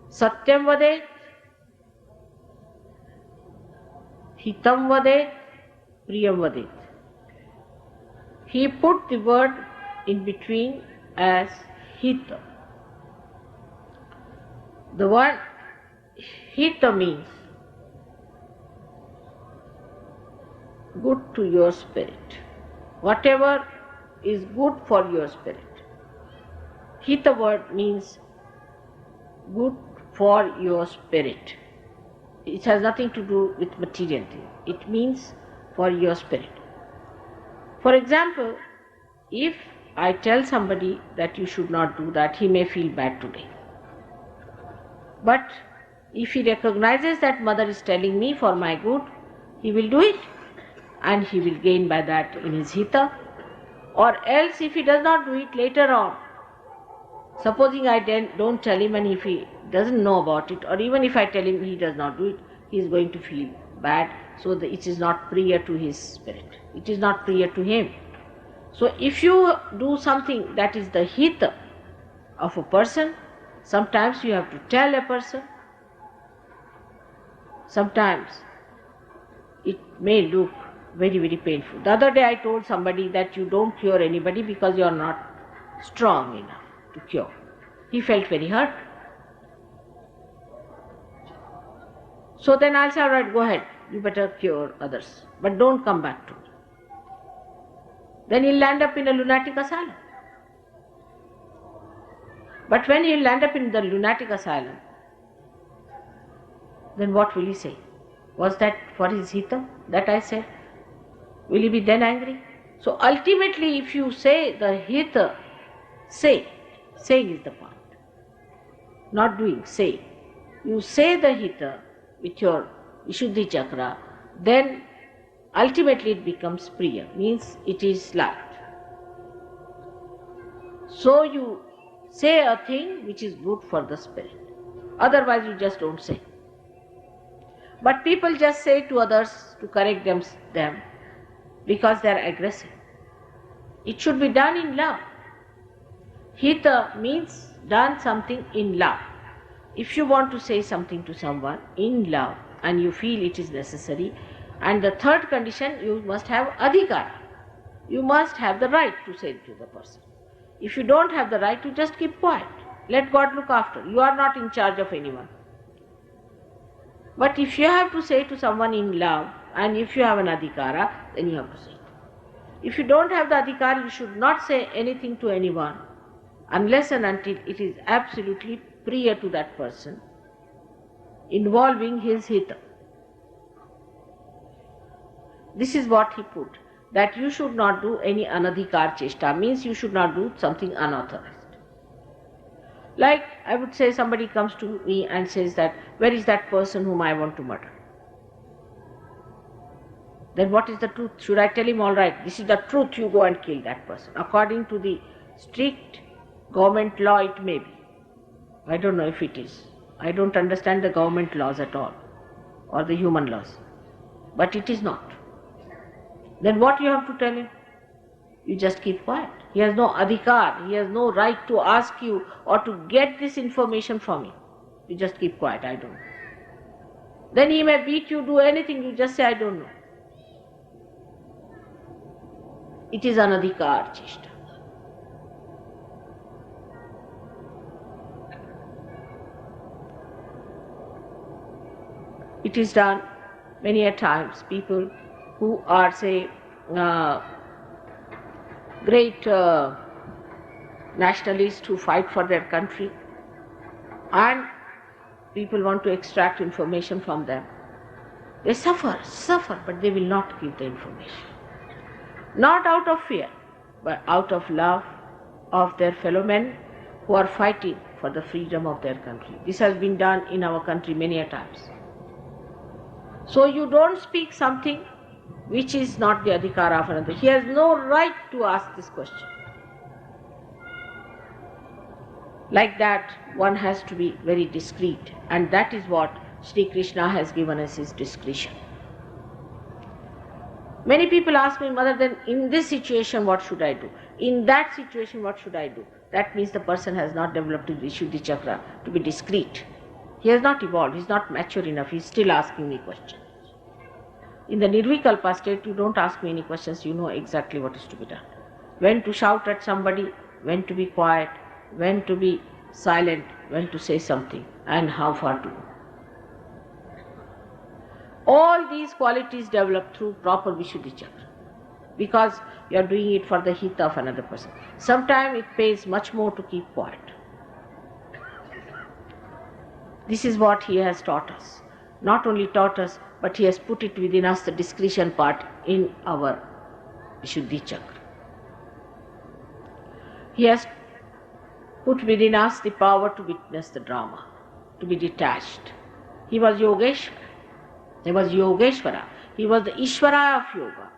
Satyam vadet, hitam vadet, priyam vadet. He put the word in between as hita. The word hita means good to your spirit. Whatever is good for your spirit. Hita word means good for your spirit. It has nothing to do with material thing. It means for your spirit. For example, if I tell somebody that you should not do that, he may feel bad today. But if he recognizes that mother is telling me for my good, he will do it and he will gain by that in his hita. Or else if he does not do it later on, supposing I don't tell him and if he doesn't know about it, or even if I tell him he does not do it, he is going to feel bad, so that it is not priya to his spirit. It is not priya to him. So if you do something that is the hita of a person, sometimes you have to tell a person, sometimes it may look very, very painful. The other day I told somebody that you don't cure anybody because you are not strong enough to cure. He felt very hurt. So then I'll say, all right, go ahead, you better cure others, but don't come back to me. Then he'll land up in a lunatic asylum. But when he'll land up in the lunatic asylum, then what will he say? Was that for his hita that I said? Will he be then angry? So ultimately, if you say the hita, saying is the point. Not doing, say. You say the hita with your Vishuddhi chakra, then ultimately it becomes priya, means it is liked. So you say a thing which is good for the spirit. Otherwise you just don't say. But people just say to others to correct them because they are aggressive. It should be done in love. Hita means done something in love. If you want to say something to someone in love and you feel it is necessary, and the third condition, you must have adhikara. You must have the right to say to the person. If you don't have the right, you just keep quiet. Let God look after. You are not in charge of anyone. But if you have to say to someone in love, and if you have an adhikara, then you have to say it. If you don't have the adhikara, you should not say anything to anyone unless and until it is absolutely priya to that person, involving his hita. This is what he put, that you should not do any anadhikar cheshta, means you should not do something unauthorized. Like I would say, somebody comes to me and says that, where is that person whom I want to murder? Then what is the truth? Should I tell him, all right, this is the truth, you go and kill that person? According to the strict government law, it may be. I don't know if it is. I don't understand the government laws at all, or the human laws. But it is not. Then what you have to tell him? You just keep quiet. He has no adhikar, he has no right to ask you or to get this information from you. You just keep quiet, I don't know. Then he may beat you, do anything, you just say, I don't know. It is anadhikar cheshta. It is done many a times. People who are, say, great nationalists who fight for their country, and people want to extract information from them. They suffer, but they will not give the information. Not out of fear, but out of love of their fellow men who are fighting for the freedom of their country. This has been done in our country many a times. So you don't speak something which is not the adhikara of another. He has no right to ask this question. Like that, one has to be very discreet, and that is what Sri Krishna has given us, his discretion. Many people ask me, Mother, then in this situation what should I do? In that situation what should I do? That means the person has not developed the Vishuddhi Chakra to be discreet. He has not evolved, he is not mature enough, he is still asking me questions. In the Nirvikalpa state, you don't ask me any questions, you know exactly what is to be done. When to shout at somebody, when to be quiet, when to be silent, when to say something, and how far to go. All these qualities develop through proper Vishuddhi Chakra, because you are doing it for the hita of another person. Sometimes it pays much more to keep quiet. This is what he has taught us. Not only taught us, but he has put it within us, the discretion part, in our Vishuddhi Chakra. He has put within us the power to witness the drama, to be detached. He was Yogeshwara. He was Yogeshwara. He was the Ishvara of yoga.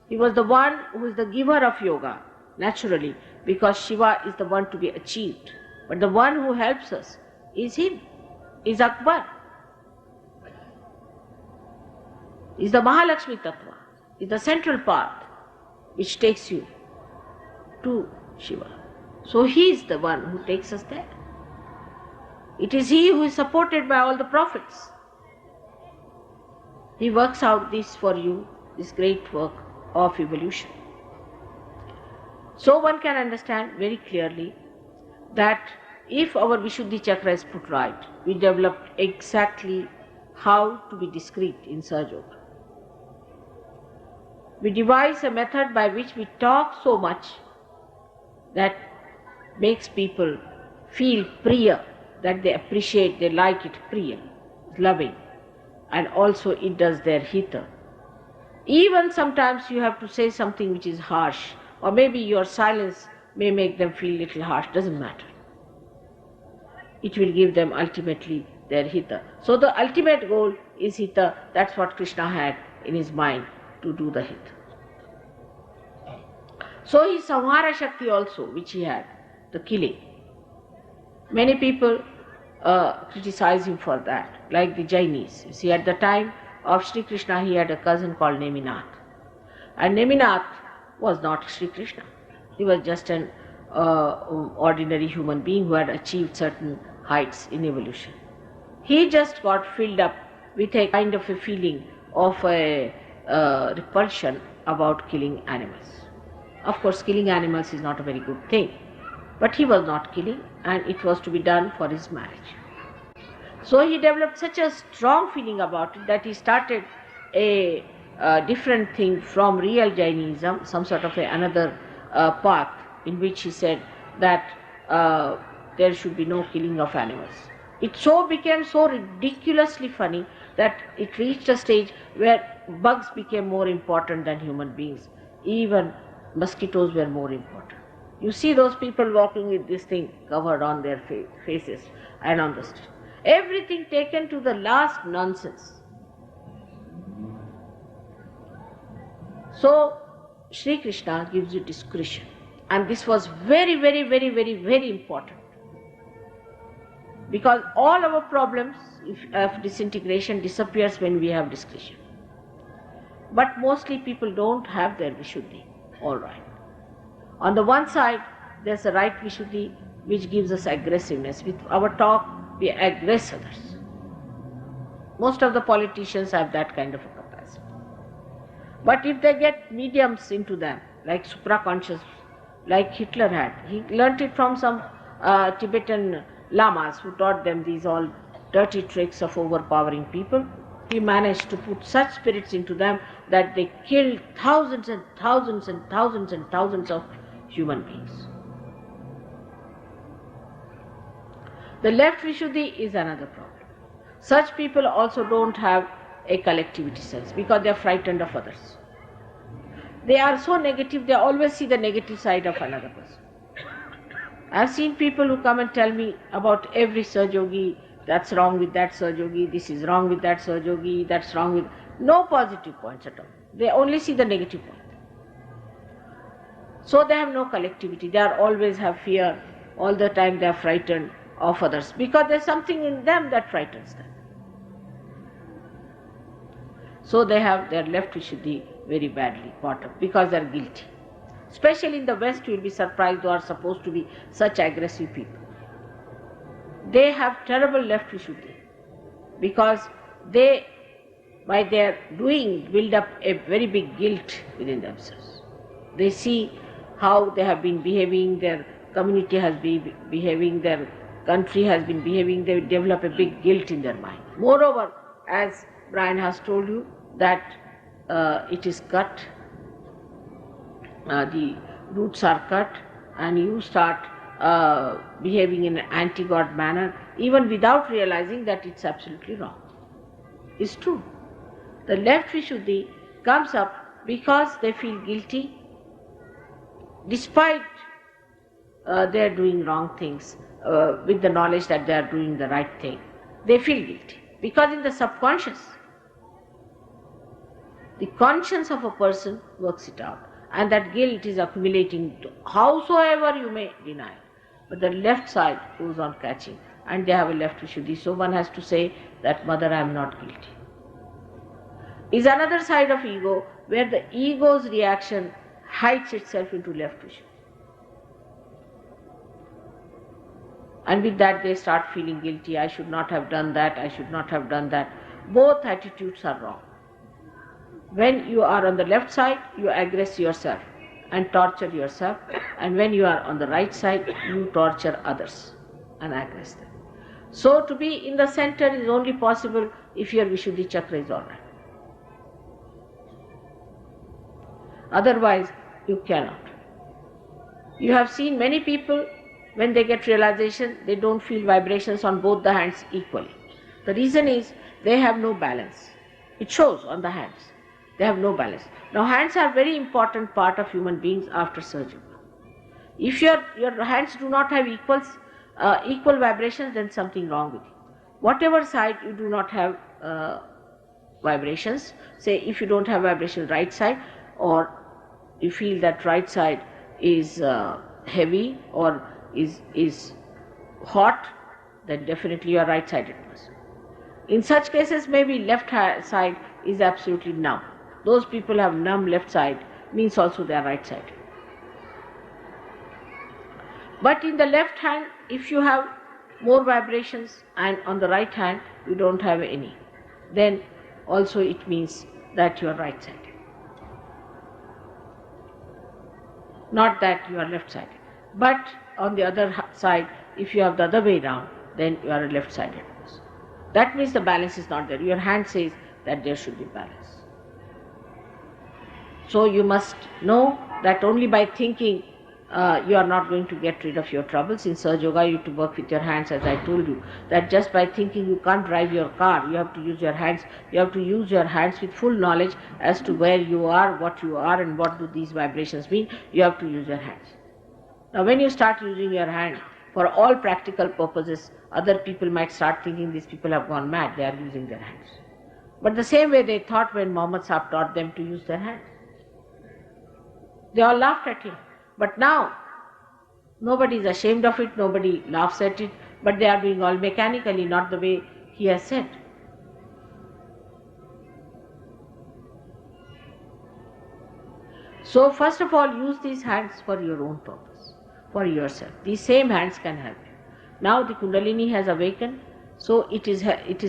He was the one who is the giver of yoga, naturally, because Shiva is the one to be achieved. But the one who helps us is him, is Akbar, is the Mahalakshmi Tattva, is the central path which takes you to Shiva. So he is the one who takes us there. It is he who is supported by all the prophets. He works out this for you, this great work of evolution. So one can understand very clearly that if our Vishuddhi Chakra is put right, we develop exactly how to be discreet in Sahaja Yoga. We devise a method by which we talk so much that makes people feel priya, that they appreciate, they like it, priya, loving, and also it does their hita. Even sometimes you have to say something which is harsh, or maybe your silence may make them feel a little harsh, doesn't matter. It will give them ultimately their hita. So the ultimate goal is hita. That's what Krishna had in his mind. to do the hit. So his Samhara Shakti also, which he had, the killing. Many people criticize him for that, like the Jainis. You see, at the time of Sri Krishna, he had a cousin called Neminath. And Neminath was not Sri Krishna. He was just an ordinary human being who had achieved certain heights in evolution. He just got filled up with a kind of a feeling of a repulsion about killing animals. Of course, killing animals is not a very good thing, but he was not killing, and it was to be done for his marriage. So he developed such a strong feeling about it that he started a different thing from real Jainism, some sort of another path in which he said that there should be no killing of animals. It became so ridiculously funny that it reached a stage where bugs became more important than human beings. Even mosquitoes were more important. You see those people walking with this thing covered on their faces and on the street. Everything taken to the last nonsense. So Sri Krishna gives you discretion, and this was very, very, very, very, very important. Because all our problems of disintegration disappears when we have discretion. But mostly people don't have their Vishuddhi, all right. On the one side, there's a right Vishuddhi which gives us aggressiveness. With our talk, we aggress others. Most of the politicians have that kind of a capacity. But if they get mediums into them, like supraconscious, like Hitler had, he learnt it from some Tibetan lamas who taught them these all dirty tricks of overpowering people. He managed to put such spirits into them that they killed thousands and thousands and thousands and thousands of human beings. The left Vishuddhi is another problem. Such people also don't have a collectivity sense because they are frightened of others. They are so negative, they always see the negative side of another person. I have seen people who come and tell me about every Sahajogi, that's wrong with that Sahajogi, this is wrong with that Sahajogi, that's wrong with... No positive points at all. They only see the negative point. So they have no collectivity. They are always have fear. All the time they are frightened of others because there is something in them that frightens them. So they have their left Vishuddhi very badly caught up because they are guilty. Especially in the West, you will be surprised, who are supposed to be such aggressive people. They have terrible left Vishuddhi because they, by their doing, build up a very big guilt within themselves. They see how they have been behaving, their community has been behaving, their country has been behaving, they develop a big guilt in their mind. Moreover, as Brian has told you, that it is cut, the roots are cut, and you start behaving in an anti-God manner, even without realizing that it's absolutely wrong. It's true. The left Vishuddhi comes up because they feel guilty, despite they are doing wrong things, with the knowledge that they are doing the right thing. They feel guilty because in the subconscious, the conscience of a person works it out, and that guilt is accumulating to howsoever you may deny. But the left side goes on catching, and they have a left Vishuddhi. So one has to say that, Mother, I am not guilty. Is another side of ego where the ego's reaction hides itself into left Vishuddhi. And with that they start feeling guilty. I should not have done that, I should not have done that. Both attitudes are wrong. When you are on the left side, you aggress yourself and torture yourself. And when you are on the right side, you torture others and aggress them. So to be in the center is only possible if your Vishuddhi chakra is alright. Otherwise, you cannot. You have seen many people, when they get realization, they don't feel vibrations on both the hands equally. The reason is they have no balance. It shows on the hands. They have no balance. Now hands are very important part of human beings after surgery. If your hands do not have equal vibrations, then something wrong with you. Whatever side you do not have vibrations. Say if you don't have vibration right side, or you feel that right side is heavy or is hot, then definitely you are right-sided person. In such cases, maybe left side is absolutely numb. Those people have numb left side, means also they are right-sided. But in the left hand, if you have more vibrations and on the right hand you don't have any, then also it means that you are right-sided. Not that you are left-sided. But on the other side, if you have the other way round, then you are a left-sided person. That means the balance is not there. Your hand says that there should be balance. So you must know that only by thinking you are not going to get rid of your troubles. In Sahaja Yoga, you have to work with your hands, as I told you, that just by thinking you can't drive your car, you have to use your hands. You have to use your hands with full knowledge as to where you are, and what do these vibrations mean. You have to use your hands. Now when you start using your hand for all practical purposes, other people might start thinking these people have gone mad, they are using their hands. But the same way they thought when Muhammad Sahib taught them to use their hands. They all laughed at him. But now, nobody is ashamed of it, nobody laughs at it, but they are doing all mechanically, not the way he has said. So first of all, use these hands for your own purpose, for yourself. These same hands can help you. Now the Kundalini has awakened, so it is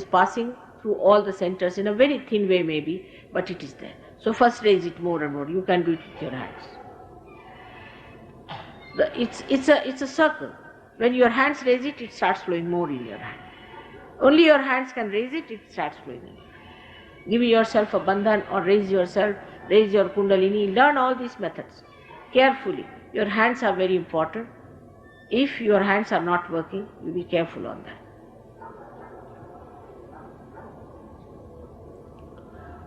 passing through all the centers in a very thin way maybe, but it is there. So first raise it more and more. You can do it with your hands. It's a circle. When your hands raise it, it starts flowing more in your hand. Only your hands can raise it, it starts flowing in. Give yourself a bandhan or raise yourself, raise your Kundalini. Learn all these methods carefully. Your hands are very important. If your hands are not working, you be careful on that.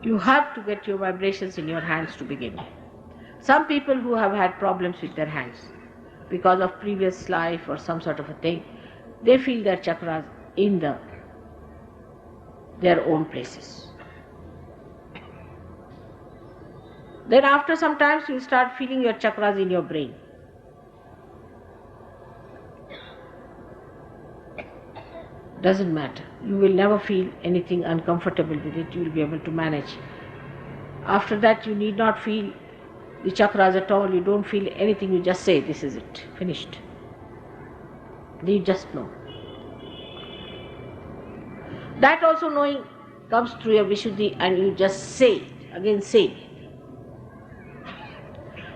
You have to get your vibrations in your hands to begin with. Some people who have had problems with their hands because of previous life or some sort of a thing, they feel their chakras in their own places. Then after some time you start feeling your chakras in your brain. Doesn't matter. You will never feel anything uncomfortable with it. You will be able to manage. After that you need not feel the chakras at all. You don't feel anything. You just say, this is it. Finished. You just know. That also knowing comes through your Vishuddhi, and you just say it. Again say it.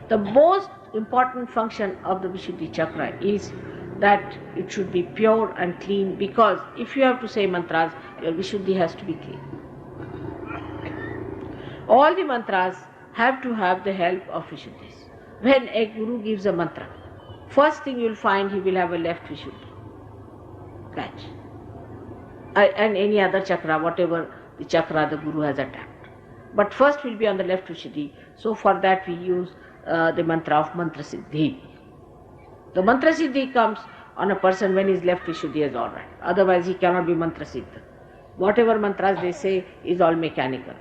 The most important function of the Vishuddhi chakra is that it should be pure and clean, because if you have to say mantras, your Vishuddhi has to be clean. All the mantras have to have the help of Vishuddhis. When a guru gives a mantra, first thing you will find he will have a left Vishuddhi patch. And any other chakra, whatever the chakra the guru has attacked. But first will be on the left Vishuddhi. So for that we use the mantra of Mantra Siddhi. The Mantra Siddhi comes on a person when his left Vishuddhi is alright. Otherwise he cannot be Mantra Siddha. Whatever mantras they say is all mechanical.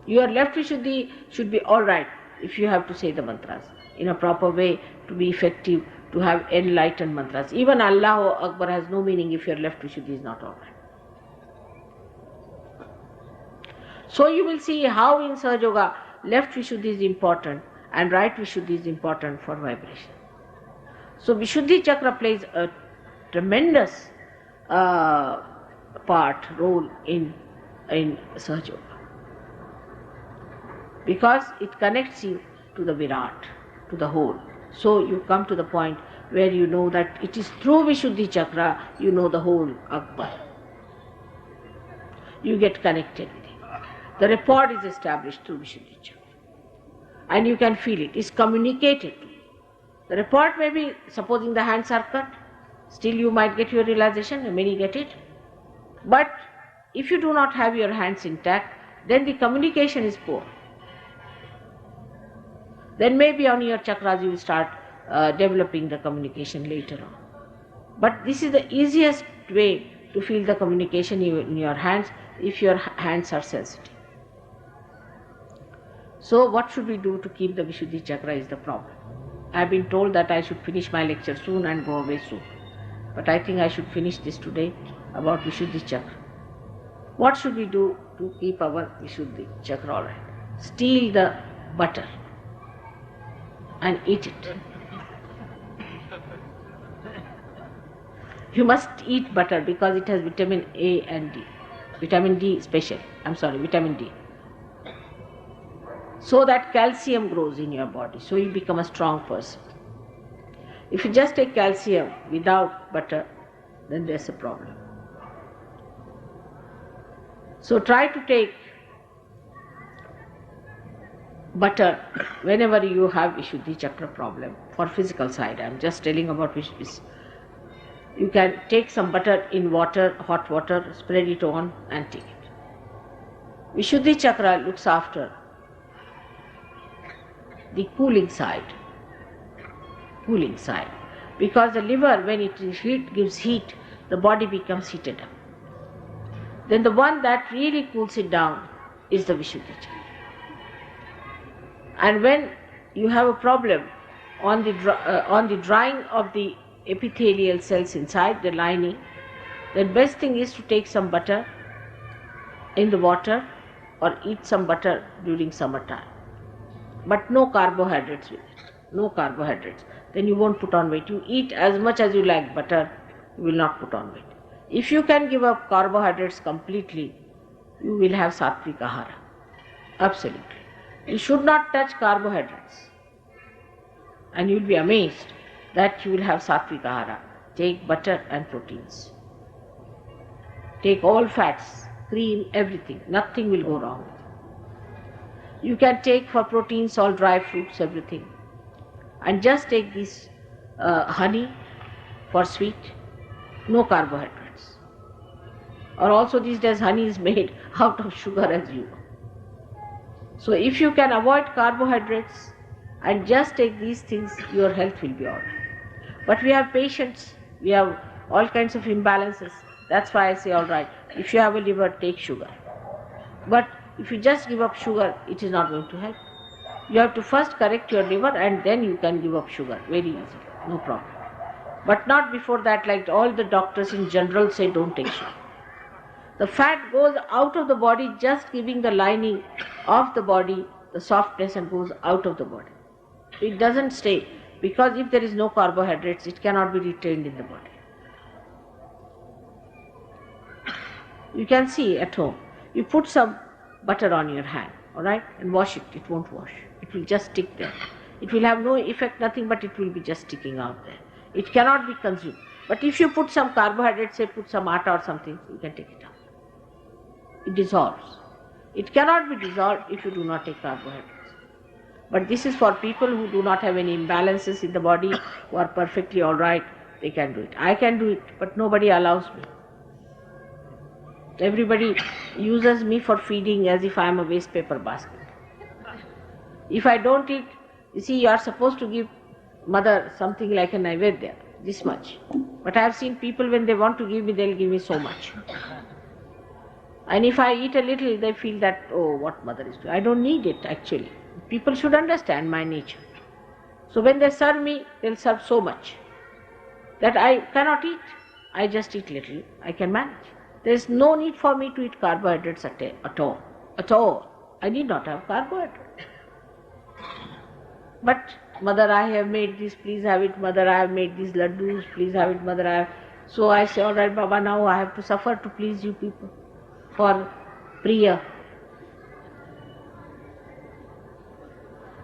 Your left Vishuddhi should be alright if you have to say the mantras in a proper way to be effective, to have enlightened mantras. Even Allahu Akbar has no meaning if your left Vishuddhi is not alright. So you will see how in Sahaja Yoga left Vishuddhi is important and right Vishuddhi is important for vibration. So Vishuddhi chakra plays a tremendous role in Sahaja Yoga, because it connects you to the Virat, to the whole. So you come to the point where you know that it is through Vishuddhi chakra you know the whole Akbar. You get connected with it. The rapport is established through Vishuddhi chakra. And you can feel it. It's communicated to you. The rapport may be, supposing the hands are cut, still you might get your realization, many get it. But if you do not have your hands intact, then the communication is poor. Then maybe on your chakras you will start developing the communication later on. But this is the easiest way to feel the communication in your hands if your hands are sensitive. So what should we do to keep the Vishuddhi chakra is the problem. I have been told that I should finish my lecture soon and go away soon. But I think I should finish this today about Vishuddhi chakra. What should we do to keep our Vishuddhi chakra all right? Steal the butter and eat it. You must eat butter because it has vitamin A and D. Vitamin D especially. Vitamin D. So that calcium grows in your body, so you become a strong person. If you just take calcium without butter, then there's a problem. So try to take butter whenever you have Vishuddhi chakra problem. For physical side, I am just telling about Vishuddhi. You can take some butter in water, hot water, spread it on and take it. Vishuddhi chakra looks after the cooling side, because the liver, when it is heat, gives heat, the body becomes heated up. Then the one that really cools it down is the Vishuddhi chakra. And when you have a problem on the drying of the epithelial cells inside the lining, the best thing is to take some butter in the water or eat some butter during summertime. But no carbohydrates with it. No carbohydrates. Then you won't put on weight. You eat as much as you like butter, you will not put on weight. If you can give up carbohydrates completely, you will have sattvic ahara. Absolutely. You should not touch carbohydrates. And you will be amazed that you will have sattvic ahara. Take butter and proteins. Take all fats, cream, everything. Nothing will go wrong with it. You can take for proteins all dry fruits, everything. And just take this honey for sweet, no carbohydrates. Or also these days honey is made out of sugar, as you know. So if you can avoid carbohydrates and just take these things, your health will be all right. But we have patients, we have all kinds of imbalances. That's why I say, all right, if you have a liver, take sugar. But if you just give up sugar, it is not going to help. You have to first correct your liver and then you can give up sugar very easily, no problem. But not before that, like all the doctors in general say, don't take sugar. The fat goes out of the body, just giving the lining of the body the softness, and goes out of the body. It doesn't stay, because if there is no carbohydrates, it cannot be retained in the body. You can see at home, you put some butter on your hand, all right, and wash it. It won't wash. It will just stick there. It will have no effect, nothing, but it will be just sticking out there. It cannot be consumed. But if you put some carbohydrates, say put some atta or something, you can take it out. It dissolves. It cannot be dissolved if you do not take carbohydrates. But this is for people who do not have any imbalances in the body, who are perfectly all right, they can do it. I can do it, but nobody allows me. Everybody uses me for feeding as if I am a waste paper basket. If I don't eat, you see, you are supposed to give mother something like a naivedya, this much. But I have seen people, when they want to give me, they'll give me so much. And if I eat a little, they feel that, oh, what mother is doing. I don't need it, actually. People should understand my nature. So when they serve me, they'll serve so much that I cannot eat. I just eat little. I can manage. There is no need for me to eat carbohydrates at all. At all. I need not have carbohydrates. But, mother, I have made this, please have it. Mother, I have made these laddus, please have it. Mother, I have... So I say, all right, Baba, now I have to suffer to please you people for Priya.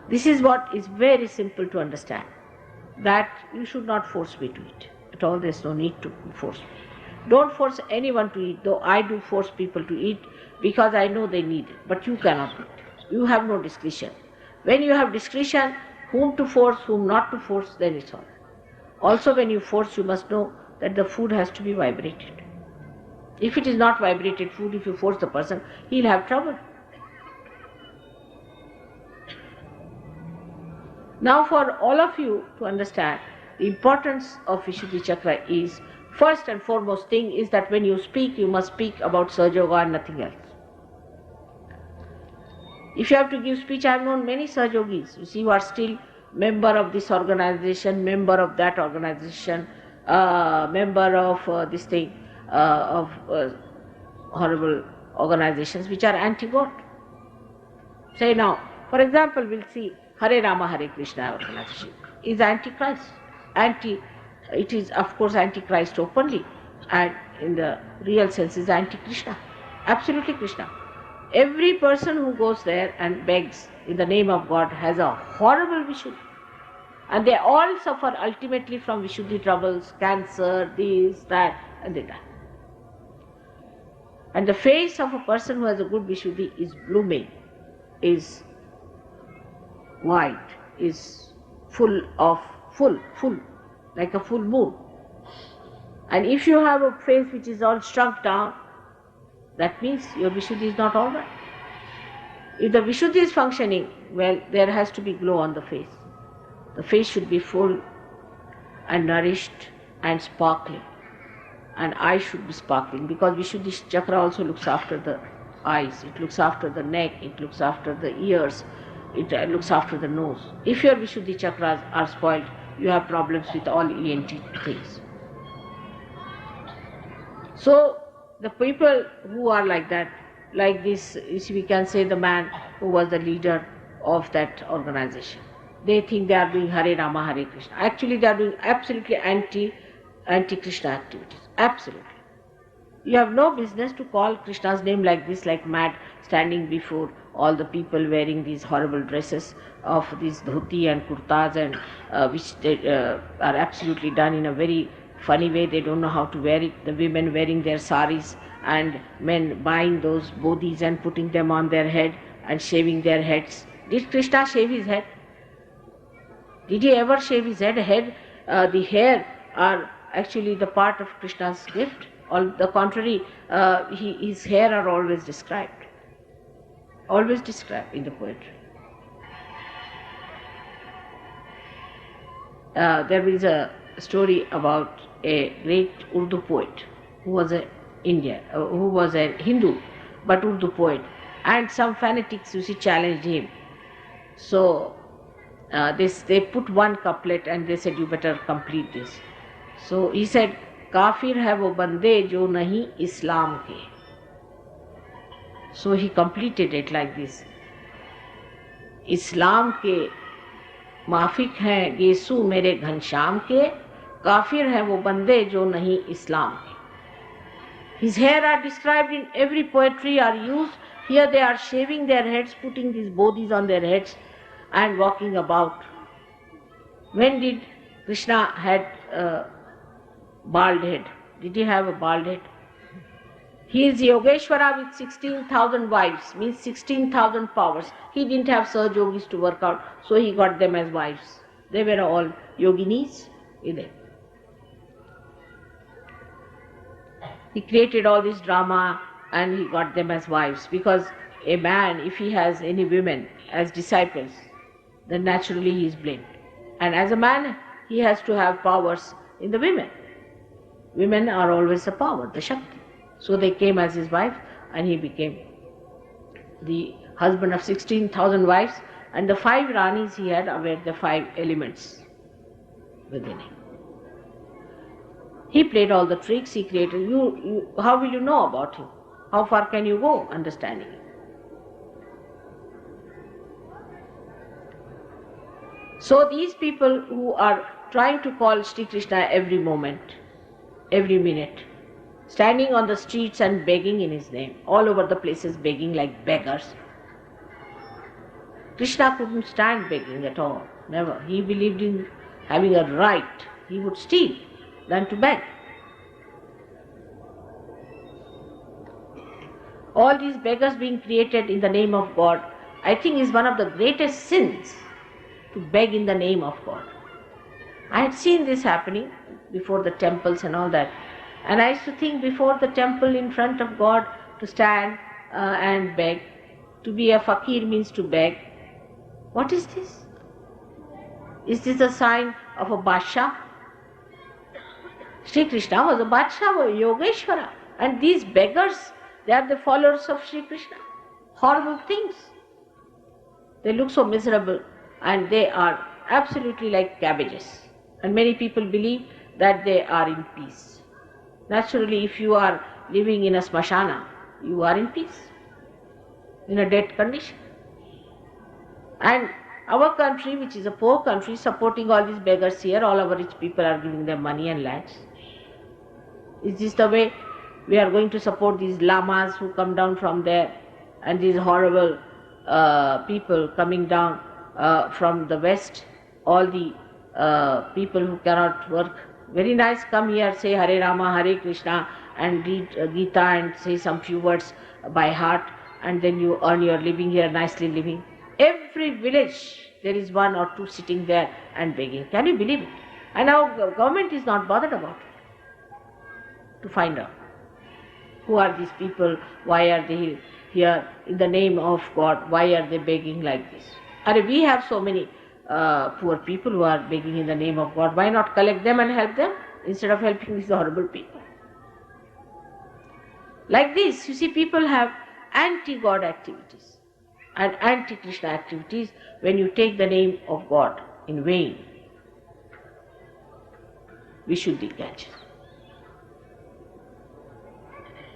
This is what is very simple to understand, that you should not force me to eat. At all, there is no need to force me. Don't force anyone to eat, though I do force people to eat because I know they need it. But you cannot eat. You have no discretion. When you have discretion, whom to force, whom not to force, then it's all right. Also, when you force, you must know that the food has to be vibrated. If it is not vibrated food, if you force the person, he'll have trouble. Now, for all of you to understand, the importance of Vishuddhi Chakra is, first and foremost thing is that when you speak, you must speak about Sahaja Yoga and nothing else. If you have to give speech, I have known many Sahaja Yogis, you see, who are still member of this organization, member of that organization, member of this thing, of horrible organizations which are anti-God. Say now, for example, we'll see Hare Rama, Hare Krishna organization is anti-Christ. It is of course anti-Christ openly, and in the real sense is anti-Krishna, absolutely Krishna. Every person who goes there and begs in the name of God has a horrible Vishuddhi. And they all suffer ultimately from Vishuddhi troubles, cancer, this, that, and they die. And the face of a person who has a good Vishuddhi is blooming, is white, is full, like a full moon. And if you have a face which is all shrunk down, that means your Vishuddhi is not all right. If the Vishuddhi is functioning well, there has to be glow on the face. The face should be full and nourished and sparkling. And eyes should be sparkling, because Vishuddhi chakra also looks after the eyes, it looks after the neck, it looks after the ears, it looks after the nose. If your Vishuddhi chakras are spoiled, you have problems with all ENT things. So the people who are like that, like this, we can say the man who was the leader of that organization, they think they are doing Hare Rama, Hare Krishna. Actually they are doing absolutely anti-Krishna activities, absolutely. You have no business to call Krishna's name like this, like mad, standing before all the people wearing these horrible dresses of these dhoti and kurtas, and which they are absolutely done in a very funny way. They don't know how to wear it. The women wearing their saris and men buying those bodhis and putting them on their head and shaving their heads. Did Krishna shave his head? Did he ever shave his head? The hair are actually the part of Krishna's gift. On the contrary, his hair are always described in the poetry. There is a story about a great Urdu poet who was a Hindu but Urdu poet, and some fanatics, you see, challenged him. So they put one couplet and they said, you better complete this. So he said, काफिर है वो बंदे जो नहीं इस्लाम के. So he completed it like this. इस्लाम के माफिक हैं गेसू मेरे घनश्याम के, काफिर है वो बंदे जो नहीं इस्लाम के. His hair are described in every poetry, are used. Here they are shaving their heads, putting these bodhis on their heads and walking about. When did Krishna had bald head? Did he have a bald head? He is Yogeshwara with 16,000 wives, means 16,000 powers. He didn't have Sahaja Yogis to work out, so he got them as wives. They were all yoginis. He created all this drama and he got them as wives, because a man, if he has any women as disciples, then naturally he is blamed. And as a man, he has to have powers in the women. Women are always the power, the Shakti. So they came as his wife, and he became the husband of 16,000 wives, and the 5 Ranis he had were the 5 elements within him. He played all the tricks, he created. How will you know about him? How far can you go understanding him? So these people who are trying to call Sri Krishna every moment, every minute, standing on the streets and begging in his name, all over the places begging like beggars. Krishna couldn't stand begging at all, never. He believed in having a right. He would steal than to beg. All these beggars being created in the name of God, I think is one of the greatest sins, to beg in the name of God. I had seen this happening before the temples and all that. And I used to think, before the temple in front of God, to stand and beg. To be a fakir means to beg. What is this? Is this a sign of a Basha? Sri Krishna was a Badshah, a Yogeshwara, and these beggars, they are the followers of Sri Krishna. Horrible things. They look so miserable and they are absolutely like cabbages. And many people believe that they are in peace. Naturally, if you are living in a smashana, you are in peace, in a dead condition. And our country, which is a poor country, supporting all these beggars here, all our rich people are giving them money and lands. Is this the way we are going to support these lamas who come down from there and these horrible people coming down from the west, all the people who cannot work? Very nice, come here, say Hare Rama, Hare Krishna and read Gita and say some few words by heart, and then you earn your living here, nicely living. Every village there is one or two sitting there and begging. Can you believe it? And our government is not bothered about it to find out who are these people, why are they here in the name of God, why are they begging like this? We have so many poor people who are begging in the name of God. Why not collect them and help them instead of helping these horrible people? Like this, you see, people have anti-God activities and anti-Krishna activities when you take the name of God in vain. Vishuddhi catches.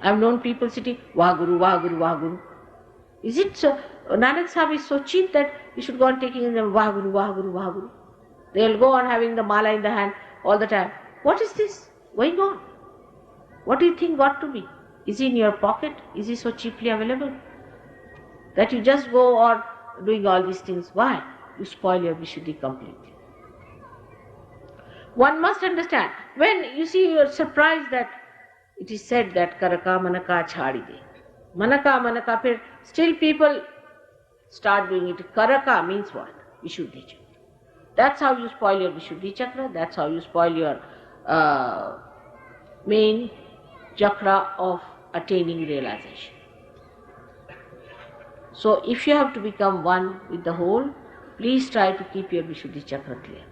I have known people sitting, Vahguru, Vahguru, Vahguru. Is it so? Nanak Sahib is so cheap that we should go on taking in them Vahguru, Vahguru, Vahguru. They will go on having the mala in the hand all the time. What is this going on? What do you think God to be? Is he in your pocket? Is he so cheaply available that you just go on doing all these things? Why? You spoil your Vishuddhi completely. One must understand, when you see, you are surprised that it is said that Karaka Manaka Chhadi De. Manaka Manaka, phir still people start doing it. Karaka means what? Vishuddhi Chakra. That's how you spoil your Vishuddhi Chakra, that's how you spoil your main chakra of attaining realization. So if you have to become one with the whole, please try to keep your Vishuddhi Chakra clear.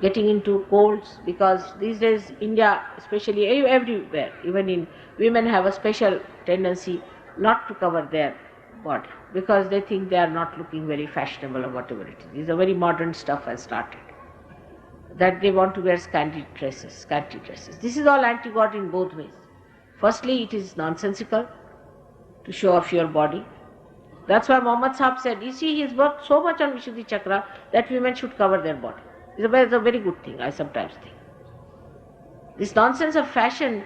Getting into colds, because these days India, especially everywhere, even in women have a special tendency not to cover their body because they think they are not looking very fashionable or whatever it is. These are very modern stuff has started. That they want to wear scanty dresses. This is all anti-God in both ways. Firstly, it is nonsensical to show off your body. That's why Muhammad Sahib said, you see, he has worked so much on Vishuddhi Chakra that women should cover their body. It's a very good thing, I sometimes think. This nonsense of fashion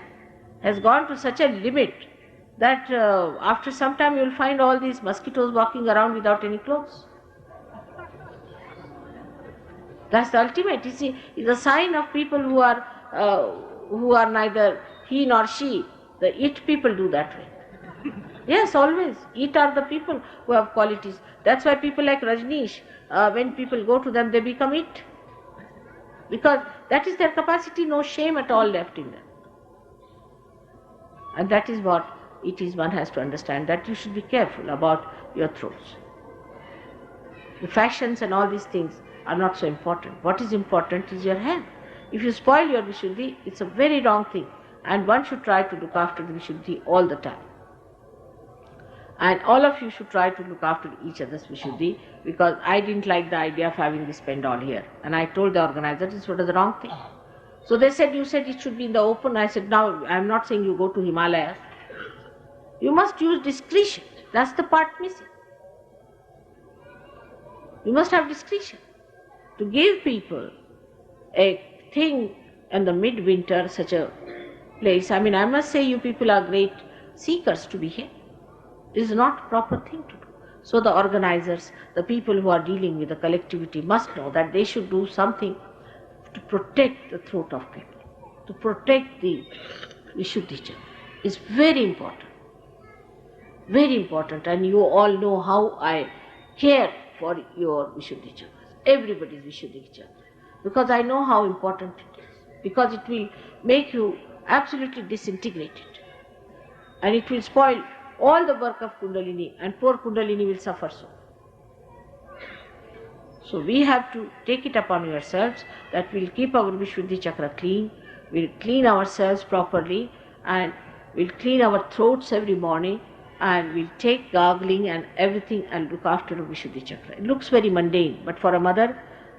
has gone to such a limit that after some time you will find all these mosquitoes walking around without any clothes. That's the ultimate. You see, it's a sign of people who are neither he nor she. The it people do that way. Yes, always. It are the people who have qualities. That's why people like Rajneesh, when people go to them, they become it. Because that is their capacity, no shame at all left in them. And that is what it is one has to understand, that you should be careful about your throats. The fashions and all these things are not so important. What is important is your health. If you spoil your Vishuddhi, it's a very wrong thing. And one should try to look after the Vishuddhi all the time. And all of you should try to look after each other's Vishuddhi, because I didn't like the idea of having this pendal here. And I told the organizer this was the wrong thing. So they said, you said it should be in the open. I said, now I'm not saying you go to Himalayas. You must use discretion. That's the part missing. You must have discretion. To give people a thing in the midwinter, such a place, I mean, I must say you people are great seekers to be here. It is not a proper thing to do. So the organizers, the people who are dealing with the collectivity must know that they should do something to protect the throat of people, to protect the Vishuddhi Chakra. It's very important. Very important, and you all know how I care for your Vishuddhi Chakra, everybody's Vishuddhi Chakra, because I know how important it is, because it will make you absolutely disintegrated, and it will spoil all the work of Kundalini, and poor Kundalini will suffer so. So we have to take it upon ourselves that we'll keep our Vishuddhi Chakra clean, we'll clean ourselves properly, and we'll clean our throats every morning, and we'll take gargling and everything and look after the Vishuddhi Chakra. It looks very mundane, but for a mother,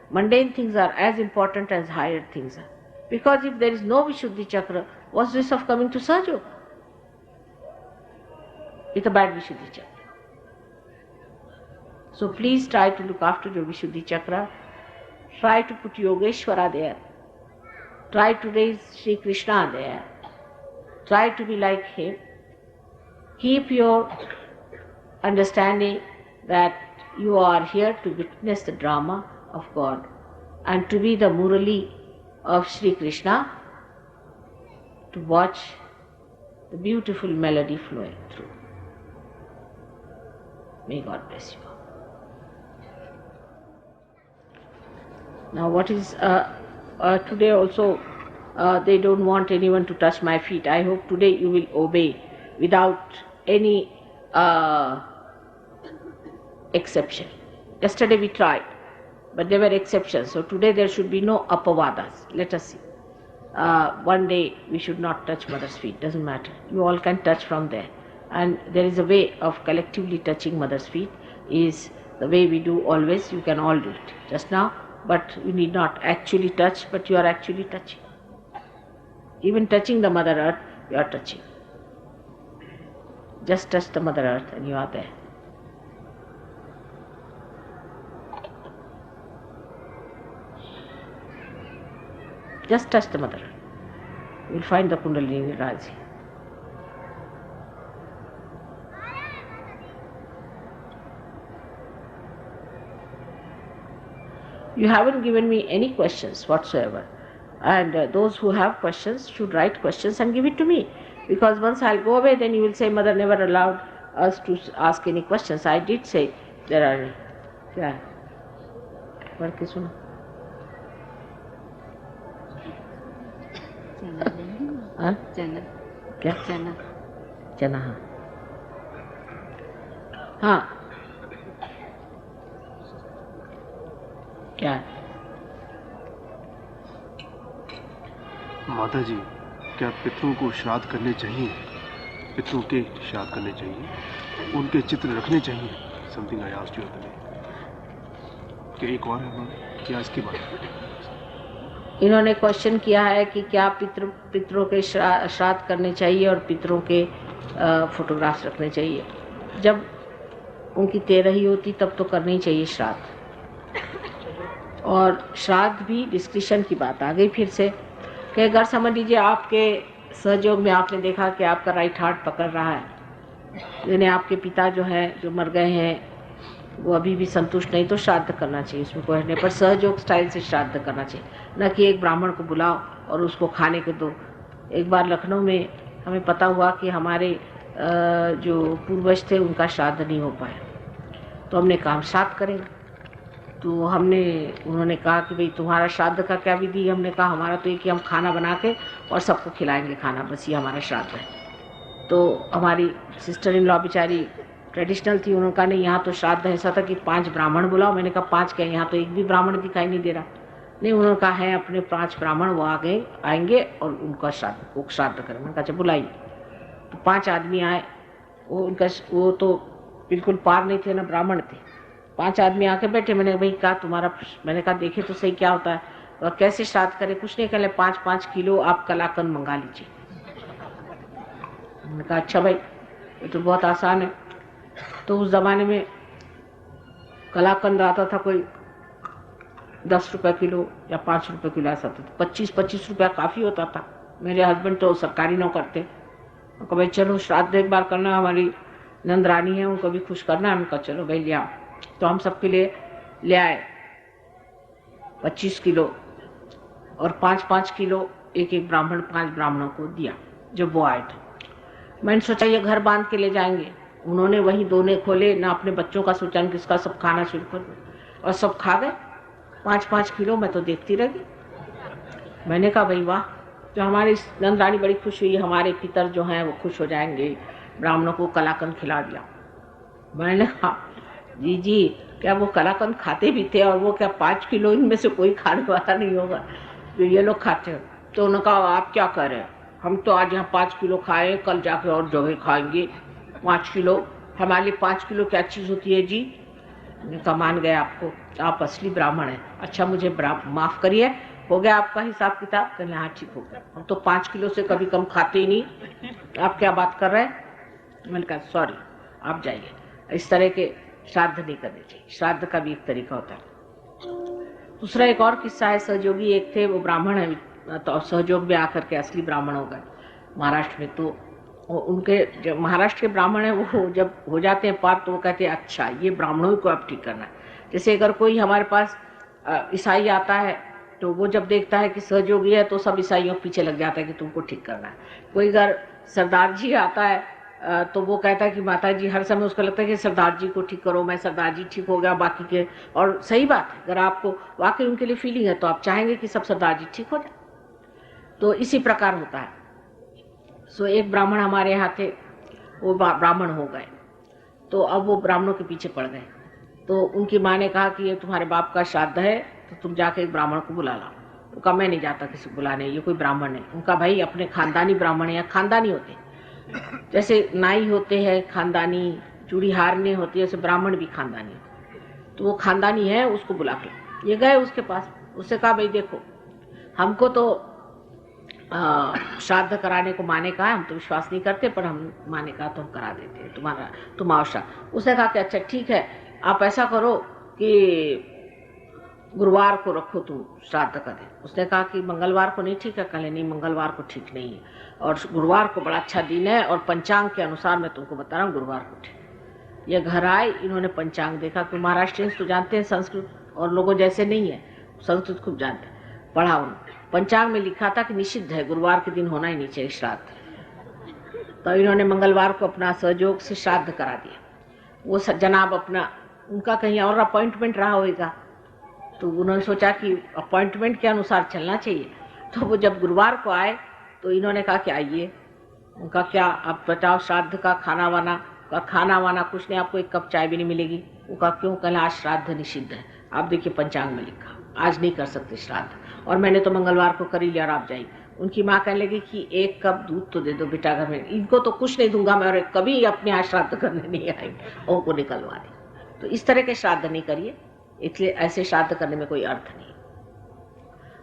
mundane things are as important as higher things are. Because if there is no Vishuddhi Chakra, what's this of coming to Sahaja with a bad Vishuddhi Chakra? So please try to look after your Vishuddhi Chakra. Try to put Yogeshwara there. Try to raise Sri Krishna there. Try to be like him. Keep your understanding that you are here to witness the drama of God and to be the Murali of Sri Krishna, to watch the beautiful melody flowing through. May God bless you. Now what is, today also they don't want anyone to touch my feet. I hope today you will obey without any exception. Yesterday we tried, but there were exceptions. So today there should be no apavadas. Let us see. One day we should not touch mother's feet. Doesn't matter. You all can touch from there. And there is a way of collectively touching mother's feet. Is the way we do always. You can all do it. Just now. But you need not actually touch, but you are actually touching. Even touching the Mother Earth, you are touching. Just touch the Mother Earth and you are there. Just touch the Mother Earth. You will find the Kundalini rising. You haven't given me any questions whatsoever, and those who have questions should write questions and give it to me, because once I'll go away, then you will say Mother never allowed us to ask any questions. I did say there are. Yeah. पढ़ के सुनो. हाँ? चना. क्या? चना. चना हाँ. हाँ. क्या? माता जी, क्या पितरों को श्राद्ध करने चाहिए? पितरों के श्राद्ध करने चाहिए? उनके चित्र रखने चाहिए? Something I asked you today. क्या एक और है क्या इसके बारे? इन्होंने क्वेश्चन किया है कि क्या पितरों के श्राद्ध करने चाहिए और पितरों के फोटोग्राफ्स रखने चाहिए. जब उनकी तेरही होती तब तो करनी चाहिए श्राद्ध. और श्राद्ध भी डिस्क्रिप्शन की बात आ गई फिर से कि अगर समझ लीजिए आपके सहयोग में आपने देखा कि आपका राइट हार्ट पकड़ रहा है, यानी आपके पिता जो है जो मर गए हैं वो अभी भी संतुष्ट नहीं, तो श्राद्ध करना चाहिए. उसमें कोई नहीं, पर सहयोग स्टाइल से श्राद्ध करना चाहिए, न कि एक ब्राह्मण को बुलाओ और उसको खाने को दो. एक बार लखनऊ में हमें पता हुआ कि हमारे जो पूर्वज थे उनका श्राद्ध नहीं हो पाया, तो हमने कहा हम श्राद्ध करेंगे. तो उन्होंने कहा कि भाई तुम्हारा श्राद्ध का क्या विधि है? हमने कहा हमारा तो ये कि हम खाना बना के और सबको खिलाएंगे खाना, बस ये हमारा श्राद्ध है. तो हमारी सिस्टर इन लॉ बेचारी ट्रेडिशनल थी, उन्होंने कहा नहीं यहाँ तो श्राद्ध ऐसा था कि 5 ब्राह्मण बुलाओ. मैंने कहा 5 क्या, यहाँ तो एक भी ब्राह्मण दिखाई नहीं दे रहा. नहीं, उन्होंने कहा है अपने 5 ब्राह्मण वो आएंगे और उनका श्राद्ध करें. मैंने कहा अच्छा बुलाइए. तो 5 आदमी आए. वो तो बिल्कुल पार नहीं थे, ना ब्राह्मण थे. 5 आदमी आके बैठे. मैंने भाई कहा तुम्हारा, मैंने कहा देखे तो सही क्या होता है और कैसे श्राद्ध करे. कुछ नहीं, कहले 5-5 किलो आप कलाकंद मंगा लीजिए. मैंने कहा अच्छा भाई ये तो बहुत आसान है. तो उस जमाने में कलाकंद आता था कोई 10 रुपये किलो या 5 रुपये किलो ऐसा था. 25-25 रुपया काफ़ी होता था. मेरे हस्बैंड तो सरकारी नौकर थे. उनको भाई चलो श्राद्ध एक बार करना, हमारी नंदरानी है उनको भी खुश करना है. उनका चलो भाई ले आओ. तो हम सबके लिए ले आए 25 किलो और 5-5 किलो एक ब्राह्मण 5 ब्राह्मणों को दिया जब वो आए थे. मैंने सोचा ये घर बांध के ले जाएंगे. उन्होंने वहीं दोने खोले, ना अपने बच्चों का सोचा कि इसका सब खाना शुरू कर दो, और सब खा गए 5-5 किलो. मैं तो देखती रह गई. मैंने कहा भाई वाह. तो हमारी नंदरानी बड़ी खुश हुई, हमारे पितर जो हैं वो खुश हो जाएंगे, ब्राह्मणों को कलाकंद खिला दिया. मैंने कहा जी क्या वो कलाकंद खाते भी थे, और वो क्या 5 किलो इनमें से कोई खाने वाला नहीं होगा जो ये लोग खाते हो. तो उन्होंने कहा आप क्या कह रहे हैं, हम तो आज यहाँ 5 किलो खाए, कल जाके और जगह खाएंगे 5 किलो, हमारे लिए 5 किलो क्या चीज़ होती है जी। मैंने कहा मान गए आपको, आप असली ब्राह्मण हैं। अच्छा मुझे माफ़ करिए, हो गया आपका हिसाब किताब? कहने हाँ ठीक हो गया, हम तो 5 किलो से कभी कम खाते ही नहीं, आप क्या बात कर रहे हैं। मैंने कहा सॉरी आप जाइए, इस तरह के श्राद्ध नहीं करने चाहिए, श्राद्ध का भी एक तरीका होता है। दूसरा एक और किस्सा है, सहयोगी एक थे, वो ब्राह्मण है, तो सहयोग में आकर के असली ब्राह्मण हो गए महाराष्ट्र में। तो उनके जो महाराष्ट्र के ब्राह्मण हैं वो जब हो जाते हैं पार तो वो कहते हैं अच्छा ये ब्राह्मणों को अब ठीक करना है। जैसे अगर कोई हमारे पास ईसाई आता है तो वो जब देखता है कि सहयोगी है तो सब ईसाइयों के पीछे लग जाता है कि तुमको ठीक करना है। कोई अगर सरदार जी आता है तो वो कहता है कि माता जी, हर समय उसको लगता है कि सरदार जी को ठीक करो, मैं सरदार जी ठीक हो गया बाकी के। और सही बात है, अगर आपको वाकई उनके लिए फीलिंग है तो आप चाहेंगे कि सब सरदार जी ठीक हो जाए। तो इसी प्रकार होता है। सो एक ब्राह्मण हमारे यहाँ थे, वो ब्राह्मण हो गए, तो अब वो ब्राह्मणों के पीछे पड़ गए। तो उनकी माँ ने कहा कि ये तुम्हारे बाप का श्राद्ध है तो तुम जाके एक ब्राह्मण को बुला लाओ। तो कहा मैं नहीं जाता किसी को बुलाने, ये कोई ब्राह्मण नहीं। उनका भाई अपने खानदानी ब्राह्मण है, या खानदानी होते जैसे नाई होते हैं खानदानी, चूड़ी हारने होती है, जैसे ब्राह्मण भी खानदानी होते। तो वो खानदानी है, उसको बुला के ये गए उसके पास। उससे कहा भाई देखो हमको तो श्राद्ध कराने को माने कहा, हम तो विश्वास नहीं करते पर हम माने कहा तो हम करा देते हैं, तुम्हारा तुम आओ श्राद्ध। उसने कहा कि अच्छा ठीक है, आप ऐसा करो कि गुरुवार को रखो तुम श्राद्ध करें। उसने कहा कि मंगलवार को नहीं ठीक है। कहे नहीं मंगलवार को ठीक नहीं है, और गुरुवार को बड़ा अच्छा दिन है, और पंचांग के अनुसार मैं तुमको बता रहा हूँ गुरुवार को ठीक। ये घर आए, इन्होंने पंचांग देखा, कि महाराष्ट्रियंस तो जानते हैं संस्कृत और लोगों जैसे नहीं है, संस्कृत खूब जानते हैं। पढ़ा उन्होंने, पंचांग में लिखा था कि निषिद्ध है, गुरुवार के दिन होना ही नहीं चाहिए श्राद्ध। तो इन्होंने मंगलवार को अपना सहयोग से श्राद्ध करा दिया। वो जनाब अपना, उनका कहीं और अपॉइंटमेंट रहा होगा, तो उन्होंने सोचा कि अपॉइंटमेंट के अनुसार चलना चाहिए। तो वो जब गुरुवार को आए तो इन्होंने कहा कि आइए। उनका क्या आप बताओ श्राद्ध का खाना वाना कुछ नहीं, आपको एक कप चाय भी नहीं मिलेगी। वो कहा क्यों? कल आज श्राद्ध निषिद्ध है, आप देखिए पंचांग में लिखा आज नहीं कर सकते श्राद्ध, और मैंने तो मंगलवार को कर ही लिया और आप जाइए। उनकी माँ कहने लगी कि एक कप दूध तो दे दो बेटा घर में, इनको तो कुछ नहीं दूंगा मैं, और कभी अपने यहाँ श्राद्ध करने नहीं आएंगे, उनको निकलवा दी। तो इस तरह के श्राद्ध नहीं करिए, इसलिए ऐसे श्राद्ध करने में कोई अर्थ नहीं।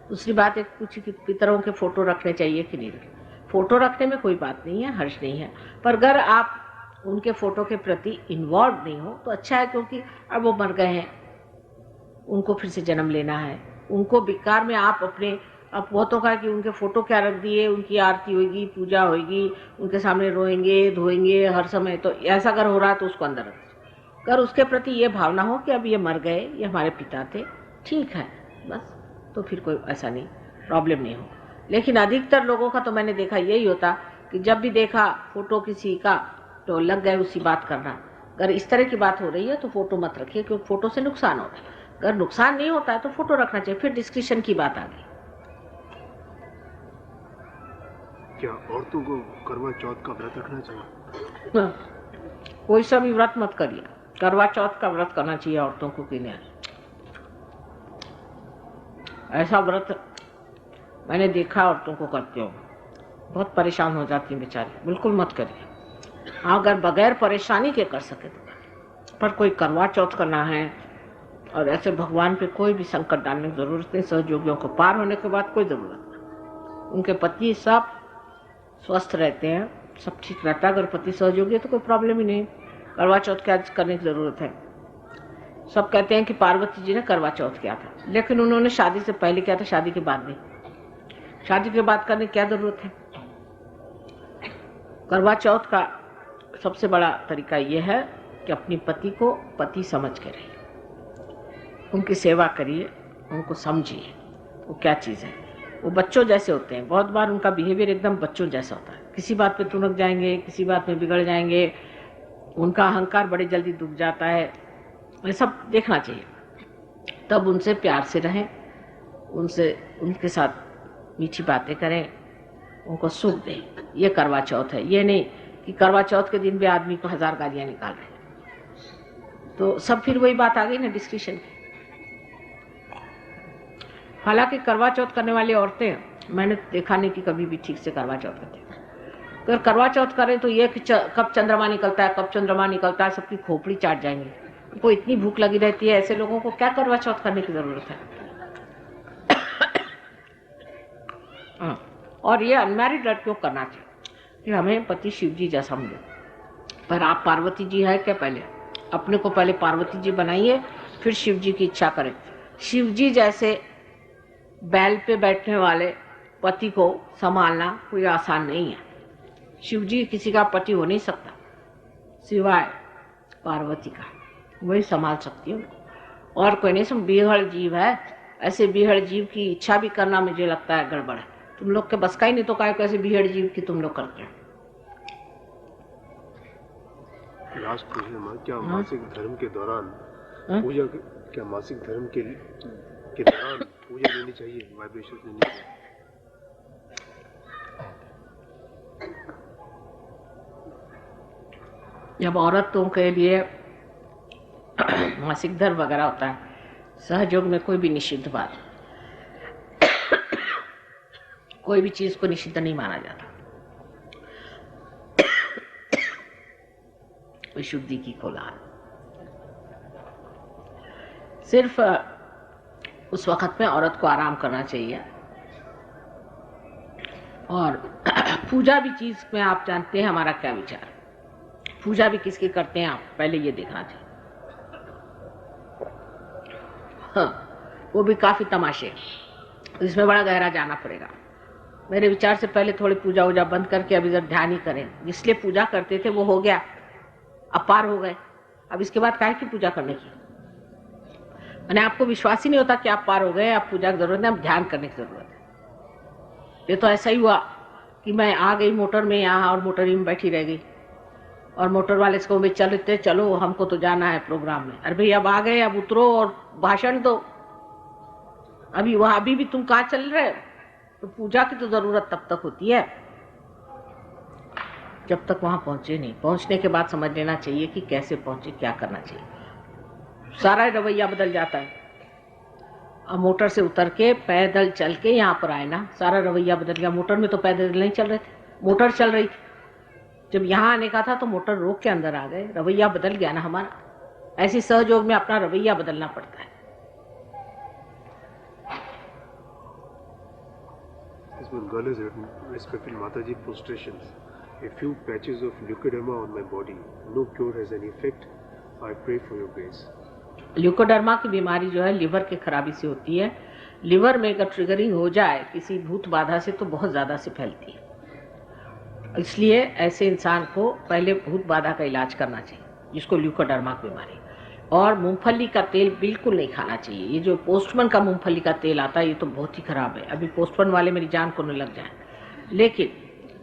दूसरी बात है कुछ पितरों के फोटो रखने चाहिए कि नहीं रखने। फोटो रखने में कोई बात नहीं है, हर्ष नहीं है, पर अगर आप उनके फोटो के प्रति इन्वॉल्व नहीं हो तो अच्छा है, क्योंकि अब वो मर गए हैं, उनको फिर से जन्म लेना है। उनको बेकार में आप अपने, अब बहुतों का कि उनके फोटो क्या रख दिए, उनकी आरती होगी, पूजा होगी, उनके सामने रोएंगे धोएंगे हर समय, तो ऐसा अगर हो रहा है तो उसको अंदर रख। अगर उसके प्रति ये भावना हो कि अब ये मर गए, ये हमारे पिता थे, ठीक है बस, तो फिर कोई ऐसा नहीं प्रॉब्लम नहीं हो। लेकिन अधिकतर लोगों का तो मैंने देखा यही होता कि जब भी देखा फोटो किसी का तो लग गए उसी बात करना। अगर इस तरह की बात हो रही है तो फोटो मत रखिए, क्योंकि फोटो से नुकसान होता है। अगर नुकसान नहीं होता है तो फोटो रखना चाहिए। फिर डिस्क्रिप्शन की बात आ गई। क्या औरतों को करवा चौथ का व्रत रखना चाहिए? कोई सा भी व्रत मत करिए, करवा चौथ का व्रत करना चाहिए औरतों को कि नहीं। ऐसा व्रत मैंने देखा औरतों को करते हो, बहुत परेशान हो जाती हैं बेचारी, बिल्कुल मत करिए। हाँ अगर बगैर परेशानी के कर सके तो, पर कोई करवा चौथ करना है और ऐसे भगवान पे कोई भी संकट डालने की जरूरत नहीं। सहयोगियों को पार होने के बाद कोई जरूरत नहीं। उनके पति सब स्वस्थ रहते हैं, सब ठीक रहता है। अगर पति सहयोगी है तो कोई प्रॉब्लम ही नहीं, करवा चौथ क्या करने की जरूरत है। सब कहते हैं कि पार्वती जी ने करवा चौथ किया था, लेकिन उन्होंने शादी से पहले किया था, शादी के बाद नहीं। शादी के बाद करने की क्या जरूरत है। करवा चौथ का सबसे बड़ा तरीका यह है कि अपनी पति को पति समझ के रहिए, उनकी सेवा करिए, उनको समझिए वो क्या चीज़ है। वो बच्चों जैसे होते हैं, बहुत बार उनका बिहेवियर एकदम बच्चों जैसा होता है। किसी बात पे तुनक जाएंगे, किसी बात में बिगड़ जाएंगे, उनका अहंकार बड़े जल्दी डूब जाता है। ये सब देखना चाहिए। तब उनसे प्यार से रहें, उनके साथ मीठी बातें करें, उनको सुख दें। ये करवा चौथ है। ये नहीं कि करवा चौथ के दिन भी आदमी को 1000 गालियाँ निकाल रहे हैं। तो सब फिर वही बात आ गई ना डिस्कशन की। हालांकि करवा चौथ करने वाली औरतें मैंने देखा नहीं कि कभी भी ठीक से करवा चौथ करते। अगर करवा चौथ करें तो ये कि कब चंद्रमा निकलता है, कब चंद्रमा निकलता है, सबकी खोपड़ी चाट जाएंगे। उनको इतनी भूख लगी रहती है, ऐसे लोगों को क्या करवा चौथ करने की जरूरत है। और ये अनमैरिड लड़कियों को करना चाहिए कि हमें पति शिव जी जैसा मिले। पर आप पार्वती जी है क्या, पहले अपने को पहले पार्वती जी बनाइए, फिर शिव जी की इच्छा करें। शिव जी जैसे बैल पे बैठने वाले पति को संभालना कोई आसान नहीं है। शिव जी किसी का पति हो नहीं सकता सिवाय पार्वती का, वही संभाल सकती है और कोई नहीं। सब बीहड़ जीव है, ऐसे बीहड़ जीव की इच्छा भी करना मुझे लगता है गड़बड़ है। तुम लोग के बस का ही नहीं तो काय को ऐसे बीहड़ जीव की तुम लोग करते हो। लास्ट क्वेश्चन, क्या मासिक धर्म के दौरान पूजा, क्या मासिक धर्म के दौरान पूजा लेनी चाहिए, वाइब्रेशन लेनी चाहिए? जब औरतों के लिए मासिक धर्म वगैरह होता है, सहयोग में कोई भी निषिद्ध बात, कोई भी चीज को निषिद्ध नहीं माना जाता। शुद्धि की खोलान सिर्फ उस वक्त में औरत को आराम करना चाहिए। और पूजा भी चीज में आप जानते हैं हमारा क्या विचार, पूजा भी किसकी करते हैं आप पहले ये देखना चाहिए। हाँ, वो भी काफी तमाशे, इसमें बड़ा गहरा जाना पड़ेगा। मेरे विचार से पहले थोड़ी पूजा वूजा बंद करके अभी जब ध्यान ही करें। जिसलिए पूजा करते थे वो हो गया, अब पार हो गए, अब इसके बाद काहे की पूजा करने की। मैंने आपको विश्वास ही नहीं होता कि आप पार हो गए, अब पूजा की जरूरत नहीं, अब ध्यान करने की जरूरत है। ये तो ऐसा ही हुआ कि मैं आ गई मोटर में यहाँ और मोटर ही में बैठी रह गई और मोटर वाले को भी चल रहे, चलो हमको तो जाना है प्रोग्राम में। अरे भाई अब आ गए, अब उतरो और भाषण दो। अभी वहां अभी भी तुम कहाँ चल रहे हो? तो पूजा की तो जरूरत तब तक होती है जब तक वहां पहुंचे नहीं। पहुंचने के बाद समझ लेना चाहिए कि कैसे पहुंचे, क्या करना चाहिए। सारा रवैया बदल जाता है। अब मोटर से उतर के पैदल चल के यहाँ पर आए ना, सारा रवैया बदल गया। मोटर में तो पैदल नहीं चल रहे थे, मोटर चल रही थी। जब यहाँ आने का था तो मोटर रोक के अंदर आ गए, रवैया बदल गया ना हमारा। ऐसी सहयोग में अपना रवैया बदलना पड़ता है। Girl has written, respected Mataji, prostrations. A few patches of leukoderma on my body. No cure has any effect. I pray for your grace. Leucoderma की बीमारी जो है लिवर की खराबी से होती है। लिवर में अगर ट्रिगरिंग हो जाए किसी भूत बाधा से तो बहुत ज़्यादा से फैलती है। इसलिए ऐसे इंसान को पहले भूत बाधा का इलाज करना चाहिए, जिसको ल्यूकोडर्मा की बीमारी। और मूंगफली का तेल बिल्कुल नहीं खाना चाहिए। ये जो पोस्टमैन का मूंगफली का तेल आता है ये तो बहुत ही खराब है। अभी पोस्टमैन वाले मेरी जान को न लग जाए, लेकिन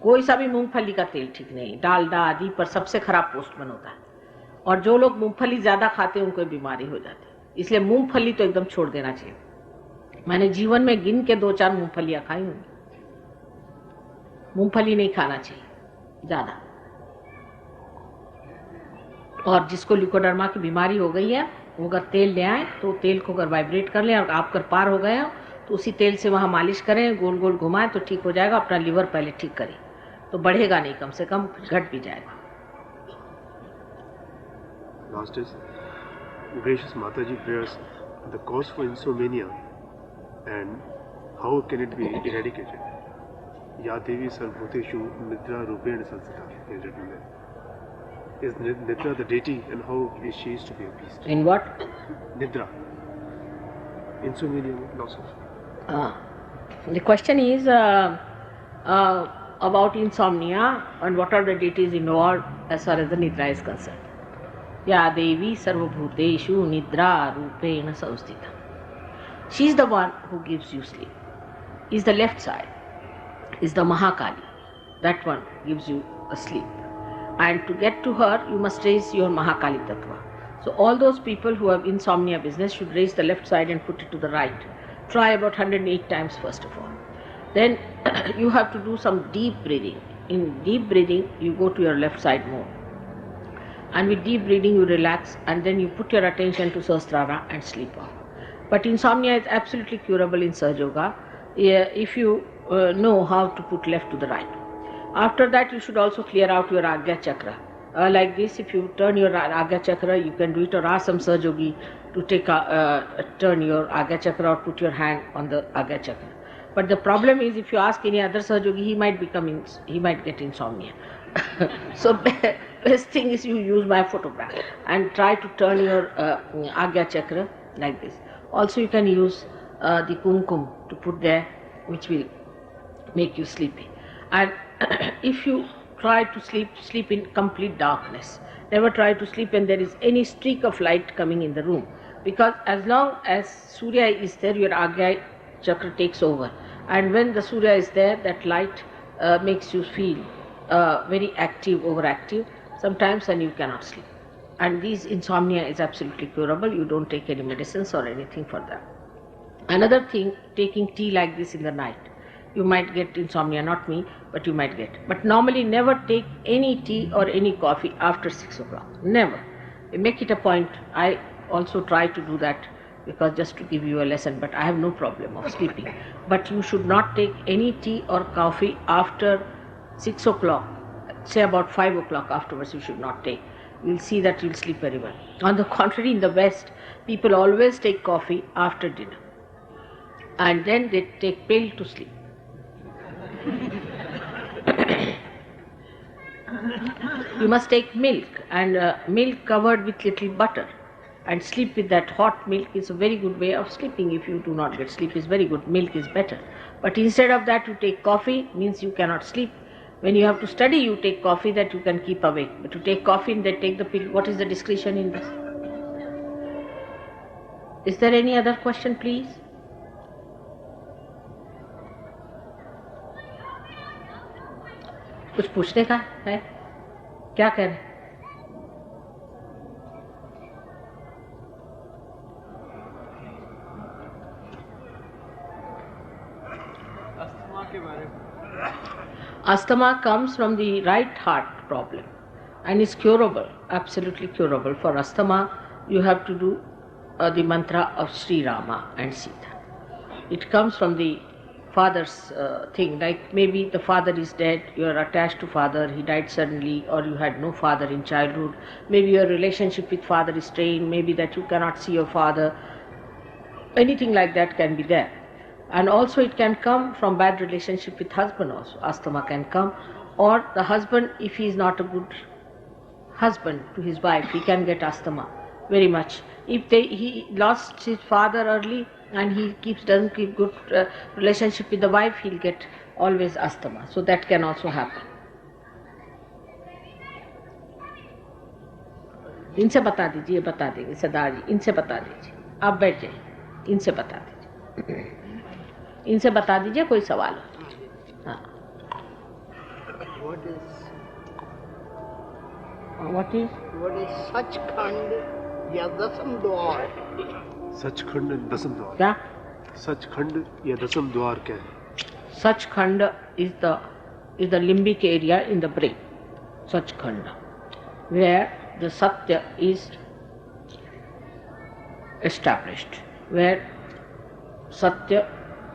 कोई सा भी मूंगफली का तेल ठीक नहीं। डालडा आदि पर सबसे खराब पोस्टमैन होता है। और जो लोग मूंगफली ज़्यादा खाते हैं उनको बीमारी हो जाती है। इसलिए मूंगफली तो एकदम छोड़ देना चाहिए। मैंने जीवन में गिन के 2-4 मूंगफलियाँ खाई हूँ। मूंगफली नहीं खाना चाहिए ज़्यादा। और जिसको ल्यूकोडर्मा की बीमारी हो गई है वो अगर तेल ले आए तो तेल को अगर वाइब्रेट कर लें और आप अगर पार हो गए हो तो उसी तेल से वहाँ मालिश करें, गोल गोल घुमाएं तो ठीक हो जाएगा। अपना लीवर पहले ठीक करें तो बढ़ेगा नहीं, कम से कम घट भी जाएगा। Last is, gracious Mataji, prayers, the cause for insomnia and how can it be eradicated? Ya Devi Sarvbhuteshu Nidra Rupen Sansita is written there. Is Nidra the deity and how is she to be appeased? In what? Nidra. Insomnia, loss of. The question is about insomnia and what are the deities involved as far as the Nidra is concerned. Ya Devi Sarvabhuteshu Nidra Rupena Samstita. She is the one who gives you sleep. Is the left side. Is the Mahakali. That one gives you a sleep. And to get to her, you must raise your Mahakali Tattva. So all those people who have insomnia business should raise the left side and put it to the right. Try about 108 times first of all. Then you have to do some deep breathing. In deep breathing, you go to your left side more. And with deep breathing, you relax and then you put your attention to Sahasrara and sleep off. But insomnia is absolutely curable in Sahaja Yoga. If you know how to put left to the right. After that, you should also clear out your Agya Chakra. Like this, if you turn your Agya Chakra, you can do it, or ask some Sahajogi to turn your Agya Chakra or put your hand on the Agya Chakra. But the problem is, if you ask any other Sahajogi, he might get insomnia. So best thing is you use my photograph and try to turn your Agya Chakra like this. Also, you can use the kumkum to put there, which will make you sleepy. And if you try to sleep in complete darkness. Never try to sleep when there is any streak of light coming in the room, because as long as Surya is there, your Agya Chakra takes over, and when the Surya is there, that light makes you feel very active, overactive sometimes, and you cannot sleep. And this insomnia is absolutely curable. You don't take any medicines or anything for that. Another thing, taking tea like this in the night. You might get insomnia, not me, but you might get. But normally never take any tea or any coffee after 6 o'clock. Never. Make it a point. I also try to do that, because just to give you a lesson, but I have no problem of sleeping. But you should not take any tea or coffee after 6 o'clock. Say about 5 o'clock afterwards you should not take. You will see that you will sleep very well. On the contrary, in the West, people always take coffee after dinner. And then they take pill to sleep. You must take milk, and milk covered with little butter, and sleep with that. Hot milk is a very good way of sleeping. If you do not get sleep, is very good. Milk is better. But instead of that, you take coffee, means you cannot sleep. When you have to study, you take coffee that you can keep awake. But to take coffee and then take the pill, what is the discretion in this? Is there any other question, please? कुछ पूछने का है? क्या कह रहे? Asthma के बारे में. Asthma comes from the right heart problem and is curable, absolutely curable. For asthma, you have to do the mantra of Sri Rama and Sita. It comes from the father's thing, like maybe the father is dead, you are attached to father, he died suddenly, or you had no father in childhood, maybe your relationship with father is strained, maybe that you cannot see your father, anything like that can be there. And also it can come from bad relationship with husband also, asthma can come, or the husband, if he is not a good husband to his wife, he can get asthma very much. If he lost his father early, and he doesn't keep good relationship with the wife, he'll get always asthma. So that can also happen. इनसे बता दीजिए, बता देंगे सरदार जी, इनसे बता दीजिए, आप बैठ जाइए, इनसे बता दीजिए, इनसे बता दीजिए कोई सवाल हो. हाँ. What is सचखंड या दसम द्वार? सचखंड दसम द्वार. क्या? सचखंड या दसम द्वार क्या है? Sachkhand is the limbic area in the brain. Sachkhand, where the Satya is established, where Satya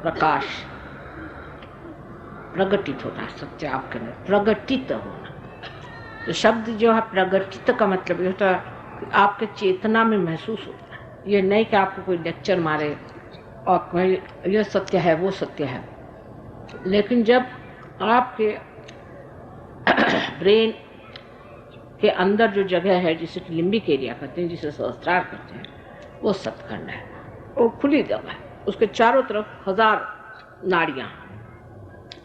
प्रकाश प्रगटित होता है. सत्य आपके अंदर प्रगटित होना. तो शब्द जो है प्रगटित का मतलब ये होता है कि आपके चेतना में महसूस होता है. ये नहीं कि आपको कोई लेक्चर मारे और ये सत्य है वो सत्य है. लेकिन जब आपके ब्रेन के अंदर जो जगह है जिसे लिम्बिक एरिया कहते हैं, जिसे सहस्त्रार कहते हैं, वो सतखंड है. वो खुली जगह है, उसके चारों तरफ 1000 नाड़ियाँ,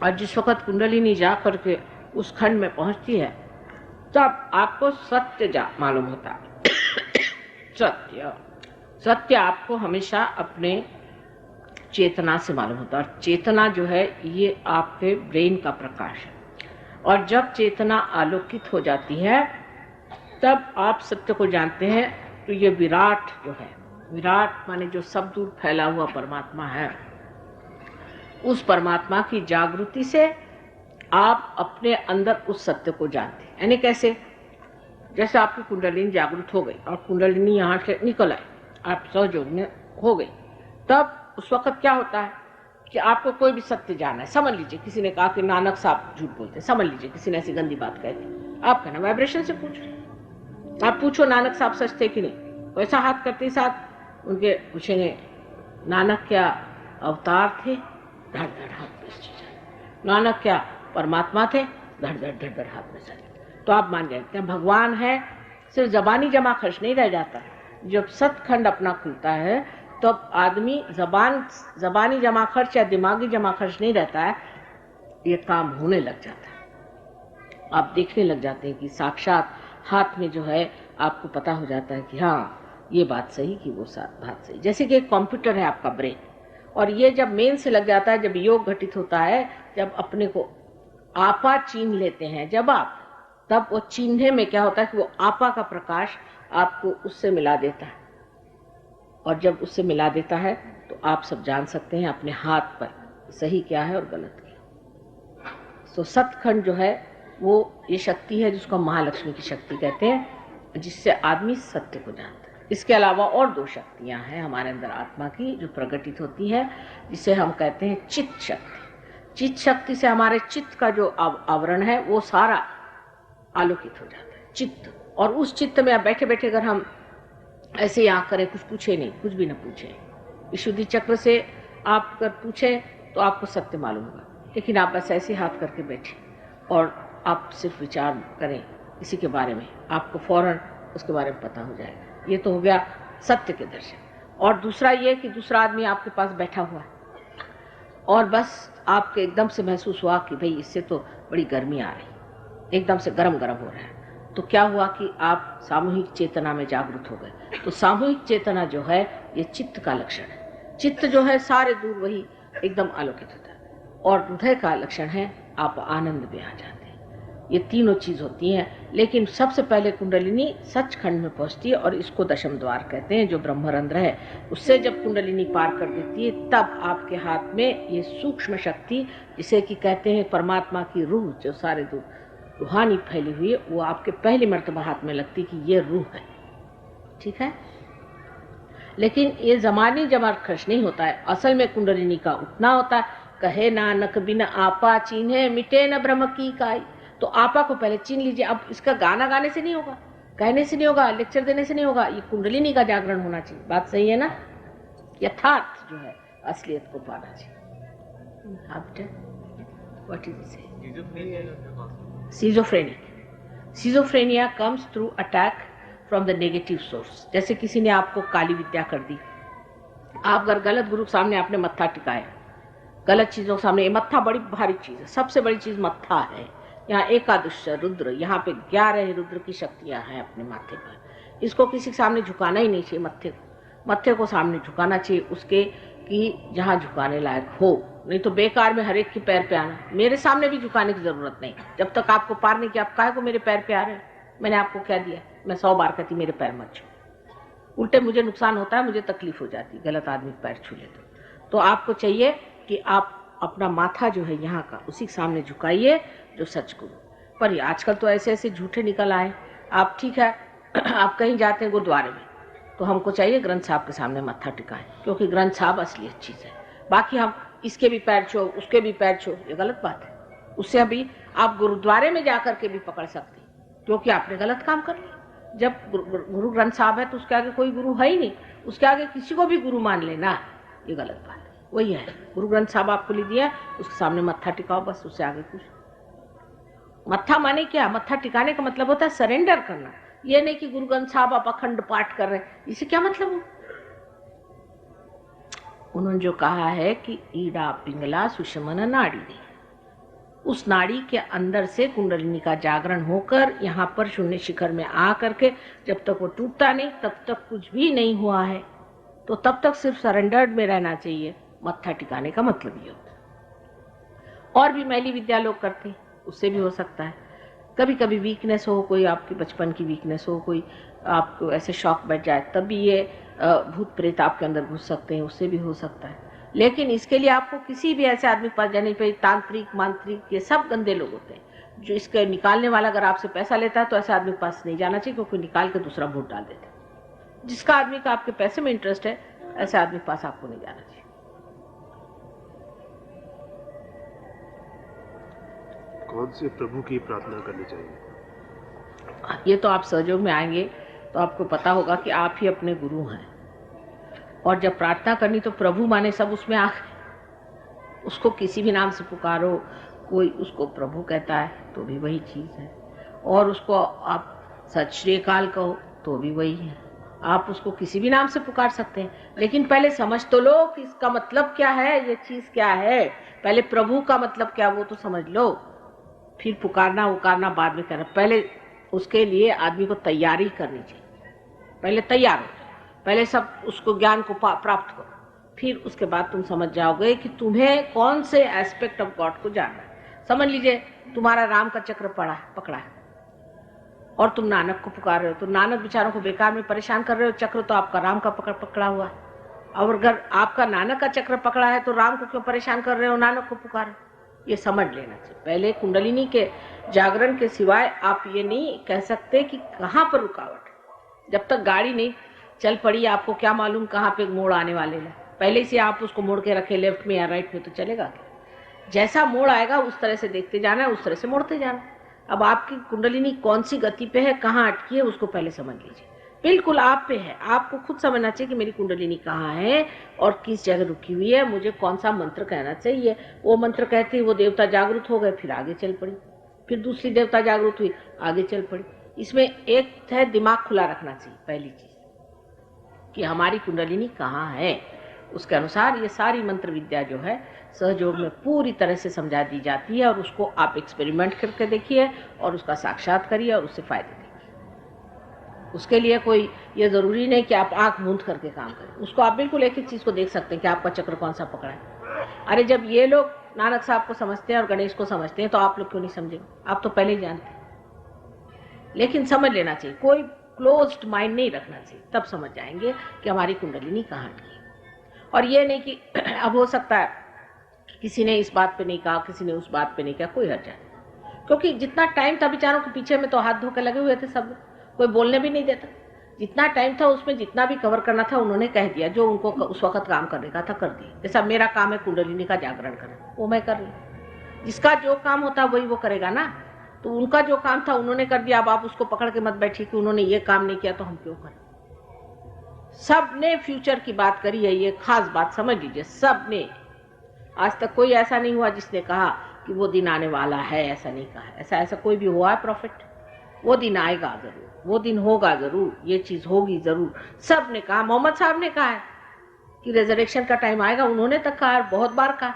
और जिस वक़्त कुंडलिनी जा करके उस खंड में पहुंचती है तब आपको सत्य मालूम होता है. सत्य आपको हमेशा अपने चेतना से मालूम होता है. और चेतना जो है ये आपके ब्रेन का प्रकाश है. और जब चेतना आलोकित हो जाती है तब आप सत्य को जानते हैं. तो ये विराट जो है, विराट माने जो सब दूर फैला हुआ परमात्मा है, उस परमात्मा की जागृति से आप अपने अंदर उस सत्य को जानते हैं. यानी कैसे? जैसे आपकी कुंडलिनी जागृत हो गई और कुंडलिनी यहाँ से निकल आई, आप सहयोग में हो गई, तब उस वक्त क्या होता है कि आपको कोई भी सत्य जानना है, समझ लीजिए किसी ने कहा कि नानक साहब झूठ बोलते, समझ लीजिए किसी ने ऐसी गंदी बात कह दी, आप कहना वाइब्रेशन से पूछो, आप पूछो नानक साहब सच थे कि नहीं, तो ऐसा हाथ करते साथ उनके पूछेंगे नानक क्या अवतार थे, धड़ धड़ हाथ में चले, नानक क्या परमात्मा थे, धड़ धड़ धड़ धड़ हाथ में चले, तो आप मान जाते हैं भगवान है। सिर्फ जबानी जमा खर्च नहीं रह जाता, जब सतखंड अपना खुलता है तो अब आदमी जबानी जमा खर्च या दिमागी जमा खर्च नहीं रहता है, ये काम होने लग जाता है। आप देखने लग जाते हैं कि साक्षात हाथ में जो है आपको पता हो जाता है कि हाँ ये बात सही कि वो बात सही। जैसे कि एक कंप्यूटर है आपका ब्रेन, और ये जब मेन से लग जाता है, जब योग घटित होता है, जब अपने को आपा चीन लेते हैं जब आप, तब वो चीन्हे में क्या होता है कि वो आपा का प्रकाश आपको उससे मिला देता है, और जब उससे मिला देता है तो आप सब जान सकते हैं अपने हाथ पर सही क्या है और गलत क्या। तो सतखंड जो है वो ये शक्ति है जिसको महालक्ष्मी की शक्ति कहते हैं, जिससे आदमी सत्य को जानता है। इसके अलावा और दो शक्तियां हैं हमारे अंदर आत्मा की जो प्रकटित होती है, जिसे हम कहते हैं चित्त शक्ति। चित्त शक्ति से हमारे चित्त का जो आवरण है वो सारा आलोकित हो जाता है चित्त, और उस चित्त में आप बैठे बैठे अगर हम ऐसे ही आँख करें, कुछ पूछे नहीं, कुछ भी ना पूछे, विशुद्धि चक्र से आप अगर पूछे तो आपको सत्य मालूम होगा, लेकिन आप बस ऐसे हाथ करके बैठे और आप सिर्फ विचार करें किसी के बारे में, आपको फौरन उसके बारे में पता हो जाएगा। ये तो हो गया सत्य के दर्शन। और दूसरा ये कि दूसरा आदमी आपके पास बैठा हुआ है और बस आपके एकदम से महसूस हुआ कि भाई इससे तो बड़ी गर्मी आ रही, एकदम से गरम गरम हो रहा है, तो क्या हुआ कि आप सामूहिक चेतना में जागृत हो गए। तो सामूहिक चेतना जो है ये चित्त का लक्षण है। चित्त जो है सारे दूर वही एकदम आलोकित होता है, और हृदय का लक्षण है आप आनंद में आ जाते हैं। ये तीनों चीज होती हैं, लेकिन सबसे पहले कुंडलिनी सचखंड में पहुंचती है, और इसको दशम द्वार कहते हैं जो ब्रह्मरंध्र है। उससे जब कुंडलिनी पार कर देती है तब आपके हाथ में ये सूक्ष्म शक्ति, जिसे कि कहते हैं परमात्मा की रूह, जो सारे दूर रूहानी फैली हुई है, वो आपके पहली मर्तबा हाथ में लगती कि ये रूह है। ठीक है, लेकिन ये जमानी जमा खर्च नहीं होता है, असल में कुंडलिनी का उठना होता है। कहे नानक बिन आपा चीन्हे मिटे न ब्रह्म की काई। तो आपा को पहले चीन लीजिए। अब इसका गाना गाने से नहीं होगा, कहने से नहीं होगा, लेक्चर देने से नहीं होगा, ये कुंडलिनी का जागरण होना चाहिए। बात सही है ना? यथार्थ जो है असलियत को पाना चाहिए। What is it? Schizophrenia comes through attack from the negative source. जैसे किसी ने आपको काली विद्या कर दी, आप अगर गलत गुरु के सामने आपने मत्था टिकाया, गलत चीजों के सामने, ये मत्था बड़ी भारी चीज है, सबसे बड़ी चीज मत्था है। यहाँ एकादश रुद्र, यहाँ पे 11 रुद्र की शक्तियां हैं अपने माथे पर। इसको किसी के सामने झुकाना ही नहीं चाहिए। मत्थे को सामने झुकाना चाहिए उसके कि जहाँ झुकाने लायक हो, नहीं तो बेकार में हर एक के पैर पे आना। मेरे सामने भी झुकाने की जरूरत नहीं, जब तक आपको पार नहीं किया। आप काहे को मेरे पैर पे आ रहे हैं? मैंने आपको क्या दिया? मैं 100 बार कहती मेरे पैर मत छू। उल्टे मुझे नुकसान होता है, मुझे तकलीफ हो जाती, गलत आदमी पैर छू ले तो आपको चाहिए कि आप अपना माथा जो है यहाँ का उसी के सामने झुकाइए जो सच गुरु। पर आजकल तो ऐसे ऐसे झूठे निकल आए। आप ठीक है, आप कहीं जाते हैं गुरुद्वारे में, तो हमको चाहिए ग्रंथ साहब के सामने मत्था टिकाएं, क्योंकि ग्रंथ साहब असलियत चीज है। बाकी हम इसके भी पैर छो, उसके भी पैर छो, ये गलत बात है। उससे अभी आप गुरुद्वारे में जाकर के भी पकड़ सकते हैं, क्योंकि आपने गलत काम कर लिया। जब गुरु ग्रंथ साहब है तो उसके आगे कोई गुरु है ही नहीं, उसके आगे किसी को भी गुरु मान लेना, ये गलत बात है। वही है, गुरु ग्रंथ साहब आपको ले दिया, उसके सामने मत्था टिकाओ, बस, उससे आगे कुछ। मत्था माने क्या? मत्था टिकाने का मतलब होता है सरेंडर करना। ये नहीं कि गुरु ग्रंथ साहब आप अखंड पाठ कर रहे हैं, इसे क्या मतलब हो? उन्होंने जो कहा है कि ईड़ा पिंगला सुषमन नाड़ी दी, उस नाड़ी के अंदर से कुंडलिनी का जागरण होकर यहाँ पर शून्य शिखर में आ करके जब तक वो टूटता नहीं तब तक कुछ भी नहीं हुआ है, तो तब तक सिर्फ सरेंडर्ड में रहना चाहिए। मत्था टिकाने का मतलब ये होता है। और भी मैली विद्या लोग करते हैं, उससे भी हो सकता है। कभी कभी वीकनेस हो, कोई आपके बचपन की वीकनेस हो, कोई आपको ऐसे शौक बैठ जाए, तब भी ये भूत प्रेत आपके अंदर घुस सकते हैं, उससे भी हो सकता है। लेकिन इसके लिए आपको किसी भी ऐसे आदमी के पास जाने पे, तांत्रिक मांत्रिक ये सब गंदे लोग होते हैं। जो इसके निकालने वाला अगर आपसे पैसा लेता है तो ऐसे आदमी के पास नहीं जाना चाहिए, क्योंकि निकाल के दूसरा भूत डाल देते हैं। जिसका आदमी का आपके पैसे में इंटरेस्ट है, ऐसे आदमी के पास आपको नहीं जाना चाहिए। कौन से प्रभु की प्रार्थना करनी चाहिए? ये तो आप सहयोग में आएंगे तो आपको पता होगा कि आप ही अपने गुरु हैं। और जब प्रार्थना करनी तो प्रभु माने सब उसमें आ गए। उसको किसी भी नाम से पुकारो, कोई उसको प्रभु कहता है तो भी वही चीज़ है, और उसको आप सत श्री अकाल कहो तो भी वही है। आप उसको किसी भी नाम से पुकार सकते हैं, लेकिन पहले समझ तो लो कि इसका मतलब क्या है, ये चीज़ क्या है। पहले प्रभु का मतलब क्या वो तो समझ लो, फिर पुकारना उकारना बाद में करना। पहले उसके लिए आदमी को तैयारी करनी चाहिए। पहले तैयार हो, पहले सब उसको ज्ञान को प्राप्त करो, फिर उसके बाद तुम समझ जाओगे कि तुम्हें कौन से एस्पेक्ट ऑफ गॉड को जानना है। समझ लीजिए तुम्हारा राम का चक्र पकड़ा है और तुम नानक को पुकार रहे हो, तो नानक बेचारों को बेकार में परेशान कर रहे हो। चक्र तो आपका राम का पकड़ा हुआ है, और अगर आपका नानक का चक्र पकड़ा है तो राम को क्यों परेशान कर रहे हो, नानक को पुकार। ये समझ लेना चाहिए। पहले कुंडलिनी के जागरण के सिवाय आप ये नहीं कह सकते कि कहाँ पर रुकावट है। जब तक गाड़ी नहीं चल पड़ी आपको क्या मालूम कहाँ पे मोड़ आने वाले हैं। पहले से आप उसको मोड़ के रखे लेफ्ट में या राइट में तो चलेगा। जैसा मोड़ आएगा उस तरह से देखते जाना है, उस तरह से मोड़ते जाना। अब आपकी कुंडलिनी कौन सी गति पे है, कहाँ अटकी है, उसको पहले समझ लीजिए। बिल्कुल आप पे है, आपको खुद समझना चाहिए कि मेरी कुंडलिनी कहाँ है और किस जगह रुकी हुई है, मुझे कौन सा मंत्र कहना चाहिए। वो मंत्र कहती वो देवता जागृत हो गए, फिर आगे चल पड़ी, फिर दूसरी देवता जागृत हुई, आगे चल पड़ी। इसमें एक है दिमाग खुला रखना चाहिए पहली चीज कि हमारी कुंडलिनी कहाँ है। उसके अनुसार ये सारी मंत्र विद्या जो है सहयोग में पूरी तरह से समझा दी जाती है, और उसको आप एक्सपेरिमेंट करके देखिए और उसका साक्षात करिए और उससे फायदे देखिए। उसके लिए कोई ये ज़रूरी नहीं कि आप आंख मूंद करके काम करें। उसको आप बिल्कुल एक ही चीज़ को देख सकते हैं कि आपका चक्र कौन सा पकड़ा है। अरे जब ये लोग नानक साहब को समझते हैं और गणेश को समझते हैं तो आप लोग क्यों नहीं समझेंगे? आप तो पहले ही जानते हैं। लेकिन समझ लेना चाहिए, कोई क्लोज्ड माइंड नहीं रखना चाहिए, तब समझ जाएंगे कि हमारी कुंडलिनी कहाँ की है। और ये नहीं कि अब हो सकता है किसी ने इस बात पे नहीं कहा, किसी ने उस बात पे नहीं कहा, कोई हर्जा नहीं। क्योंकि जितना टाइम था बेचारों के पीछे में तो हाथ धो के लगे हुए थे सब, कोई बोलने भी नहीं देता। जितना टाइम था उसमें जितना भी कवर करना था उन्होंने कह दिया, जो उनको उस वक्त काम करने का था कर दिया। जैसा मेरा काम है कुंडलिनी का जागरण करना, वो मैं कर रही। जिसका जो काम होता है वही वो करेगा ना। तो उनका जो काम था उन्होंने कर दिया, अब आप उसको पकड़ के मत बैठिए कि उन्होंने ये काम नहीं किया तो हम क्यों करें। सब ने फ्यूचर की बात करी है, ये खास बात समझ लीजिए। सब ने, आज तक कोई ऐसा नहीं हुआ जिसने कहा कि वो दिन आने वाला है, ऐसा नहीं कहा। ऐसा कोई भी हुआ है प्रॉफिट? वो दिन आएगा जरूर, वो दिन होगा जरूर, ये चीज होगी जरूर। सब ने कहा, मोहम्मद साहब ने कहा है कि रेजरेक्शन का टाइम आएगा, उन्होंने तक कहा, बहुत बार कहा।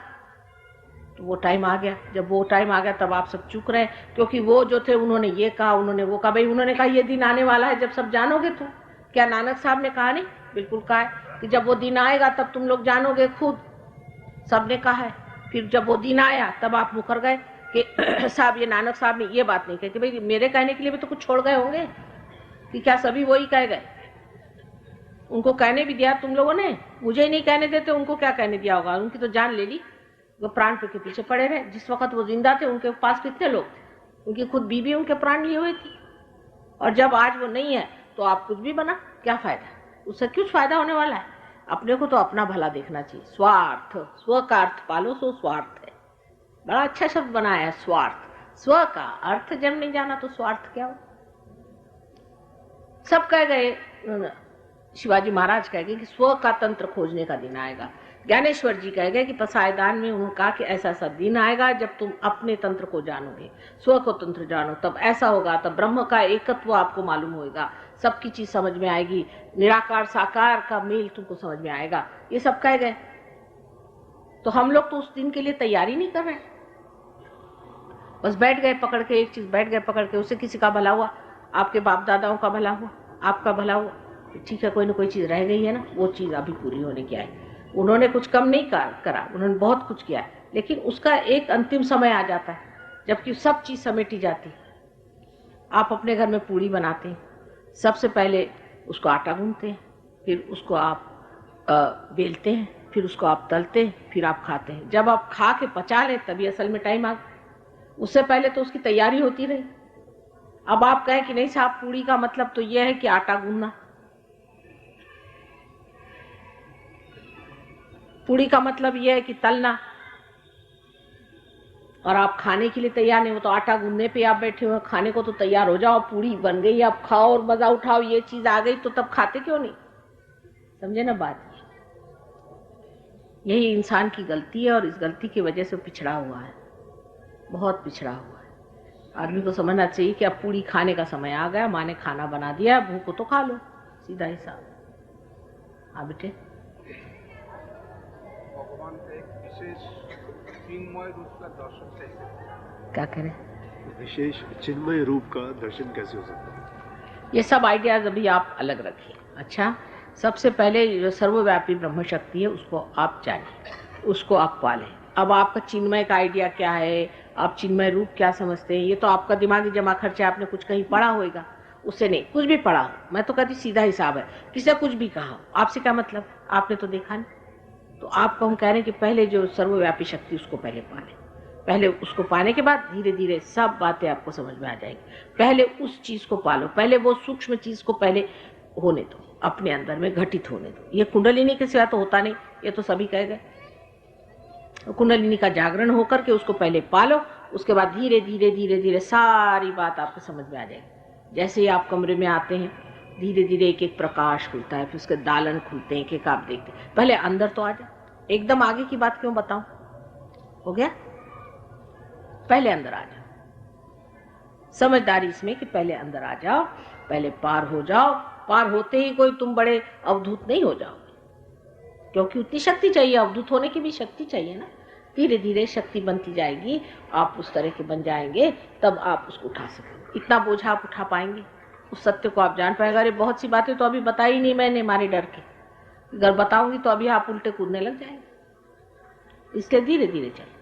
तो वो टाइम आ गया, जब वो टाइम आ गया तब आप सब चुप रहे, क्योंकि वो जो थे उन्होंने ये कहा, उन्होंने वो कहा। भाई उन्होंने कहा ये दिन आने वाला है, जब सब जानोगे तो। क्या नानक साहब ने कहा नहीं? बिल्कुल कहा है कि जब वो दिन आएगा तब तुम लोग जानोगे खुद, सबने कहा है। फिर जब वो दिन आया तब आप मुकर गए कि साहब ये नानक साहब ने ये बात नहीं कही। भाई मेरे कहने के लिए भी तो कुछ छोड़ गए होंगे कि क्या सभी वही कह गए? उनको कहने भी दिया तुम लोगों ने, मुझे ही नहीं कहने देते, उनको क्या कहने दिया होगा? उनकी तो जान ले ली, वो प्राण के पीछे पड़े रहे। जिस वक्त वो जिंदा थे उनके पास कितने लोग थे? उनकी खुद बीबी उनके प्राण लिए हुए थी। और जब आज वो नहीं है तो आप कुछ भी बना, क्या फायदा? उससे कुछ फायदा होने वाला है? अपने को तो अपना भला देखना चाहिए। स्वार्थ, स्व का अर्थ पालो सो स्वार्थ है। बड़ा अच्छा शब्द बनाया है, स्वार्थ। स्व का अर्थ जब नहीं जाना तो स्वार्थ क्या हो? सब कह गए, शिवाजी महाराज कह गए कि स्व का तंत्र खोजने का दिन आएगा। ज्ञानेश्वर जी कह गए कि पसायदान में उन्होंने कहा कि ऐसा सा दिन आएगा जब तुम अपने तंत्र को जानोगे, स्व को तंत्र जानो, तब ऐसा होगा, तब ब्रह्म का एकत्व आपको मालूम होगा, सबकी चीज समझ में आएगी, निराकार साकार का मेल तुमको समझ में आएगा। ये सब कह गए। तो हम लोग तो उस दिन के लिए तैयारी नहीं कर रहे, बस बैठ गए पकड़ के, एक चीज बैठ गए पकड़ के, उससे किसी का भला हुआ, आपके बाप दादाओं का भला हुआ, आपका भला हुआ, ठीक है, कोई ना कोई चीज रह गई है ना, वो चीज अभी पूरी होने की है। उन्होंने कुछ कम नहीं करा, उन्होंने बहुत कुछ किया, लेकिन उसका एक अंतिम समय आ जाता है जबकि सब चीज समेटी जाती। आप अपने घर में पूड़ी बनाते हैं, सबसे पहले उसको आटा गूंथते हैं, फिर उसको आप बेलते हैं, फिर उसको आप तलते हैं, फिर आप खाते हैं। जब आप खा के पचा लें तभी असल में टाइम आ गया, उससे पहले तो उसकी तैयारी होती रही। अब आप कहें कि नहीं साहब पूड़ी का मतलब तो यह है कि आटा गूंथना, पूड़ी का मतलब यह है कि तलना, और आप खाने के लिए तैयार नहीं हो, तो आटा गूंदने पे आप बैठे हुए, खाने को तो तैयार हो जाओ, पूरी बन गई, आप खाओ और मजा उठाओ, ये चीज आ गई तो तब खाते क्यों नहीं? समझे ना बात? यही इंसान की गलती है और इस गलती की वजह से पिछड़ा हुआ है, बहुत पिछड़ा हुआ है। आदमी को समझना चाहिए कि अब पूरी खाने का समय आ गया, माँ ने खाना बना दिया, भूख हो तो खा लो, सीधा हिसाब। हाँ बेटे, भगवान का एक विशेष चिन्मय रूप का दर्शन कैसे? क्या करें? विशेष चिन्मय रूप का दर्शन कैसे हो सकता है? ये सब आइडियाज अभी आप अलग रखिए। अच्छा, सबसे पहले जो सर्वव्यापी ब्रह्म शक्ति है उसको आप जानिए, उसको आप पालें। अब आपका चिन्मय का आइडिया क्या है, आप चिन्मय रूप क्या समझते हैं, ये तो आपका दिमागी जमा खर्चा, आपने कुछ कहीं पढ़ा होगा, उससे नहीं, कुछ भी पढ़ा हो, मैं तो कहती सीधा हिसाब है, किसी कुछ भी कहा हो, आपसे क्या मतलब, आपने तो देखा नहीं। तो आपको हम कह रहे हैं कि पहले जो सर्वव्यापी शक्ति उसको पहले पालें, पहले उसको पाने के बाद धीरे धीरे सब बातें आपको समझ में आ जाएगी। पहले उस चीज को पालो, पहले वो सूक्ष्म चीज को पहले होने दो, अपने अंदर में घटित होने दो। ये कुंडलिनी के सिवा तो होता नहीं, ये तो सभी कह गए। कुंडलिनी का जागरण होकर के उसको पहले पालो, उसके बाद धीरे धीरे धीरे धीरे सारी बात आपको समझ में आ जाएगी। जैसे ही आप कमरे में आते हैं, धीरे धीरे एक एक प्रकाश खुलता है, फिर उसके दालन खुलते हैं, एक एक आप देखते हैं। पहले अंदर तो आ जाओ, एकदम आगे की बात क्यों बताऊं, हो गया? पहले अंदर आ जाओ, समझदारी इसमें कि पहले अंदर आ जाओ, पहले पार हो जाओ। पार होते ही कोई तुम बड़े अवधूत नहीं हो जाओगे, क्योंकि उतनी शक्ति चाहिए, अवधूत होने की भी शक्ति चाहिए ना। धीरे धीरे शक्ति बनती जाएगी, आप उस तरह के बन जाएंगे, तब आप उसको उठा सकेंगे। इतना बोझा आप उठा पाएंगे, उस सत्य को आप जान पाएंगे। अरे बहुत सी बातें तो अभी बताई नहीं मैंने, मारे डर के, अगर बताऊंगी तो अभी आप उल्टे कूदने लग जाएंगे। इसलिए धीरे धीरे चलो।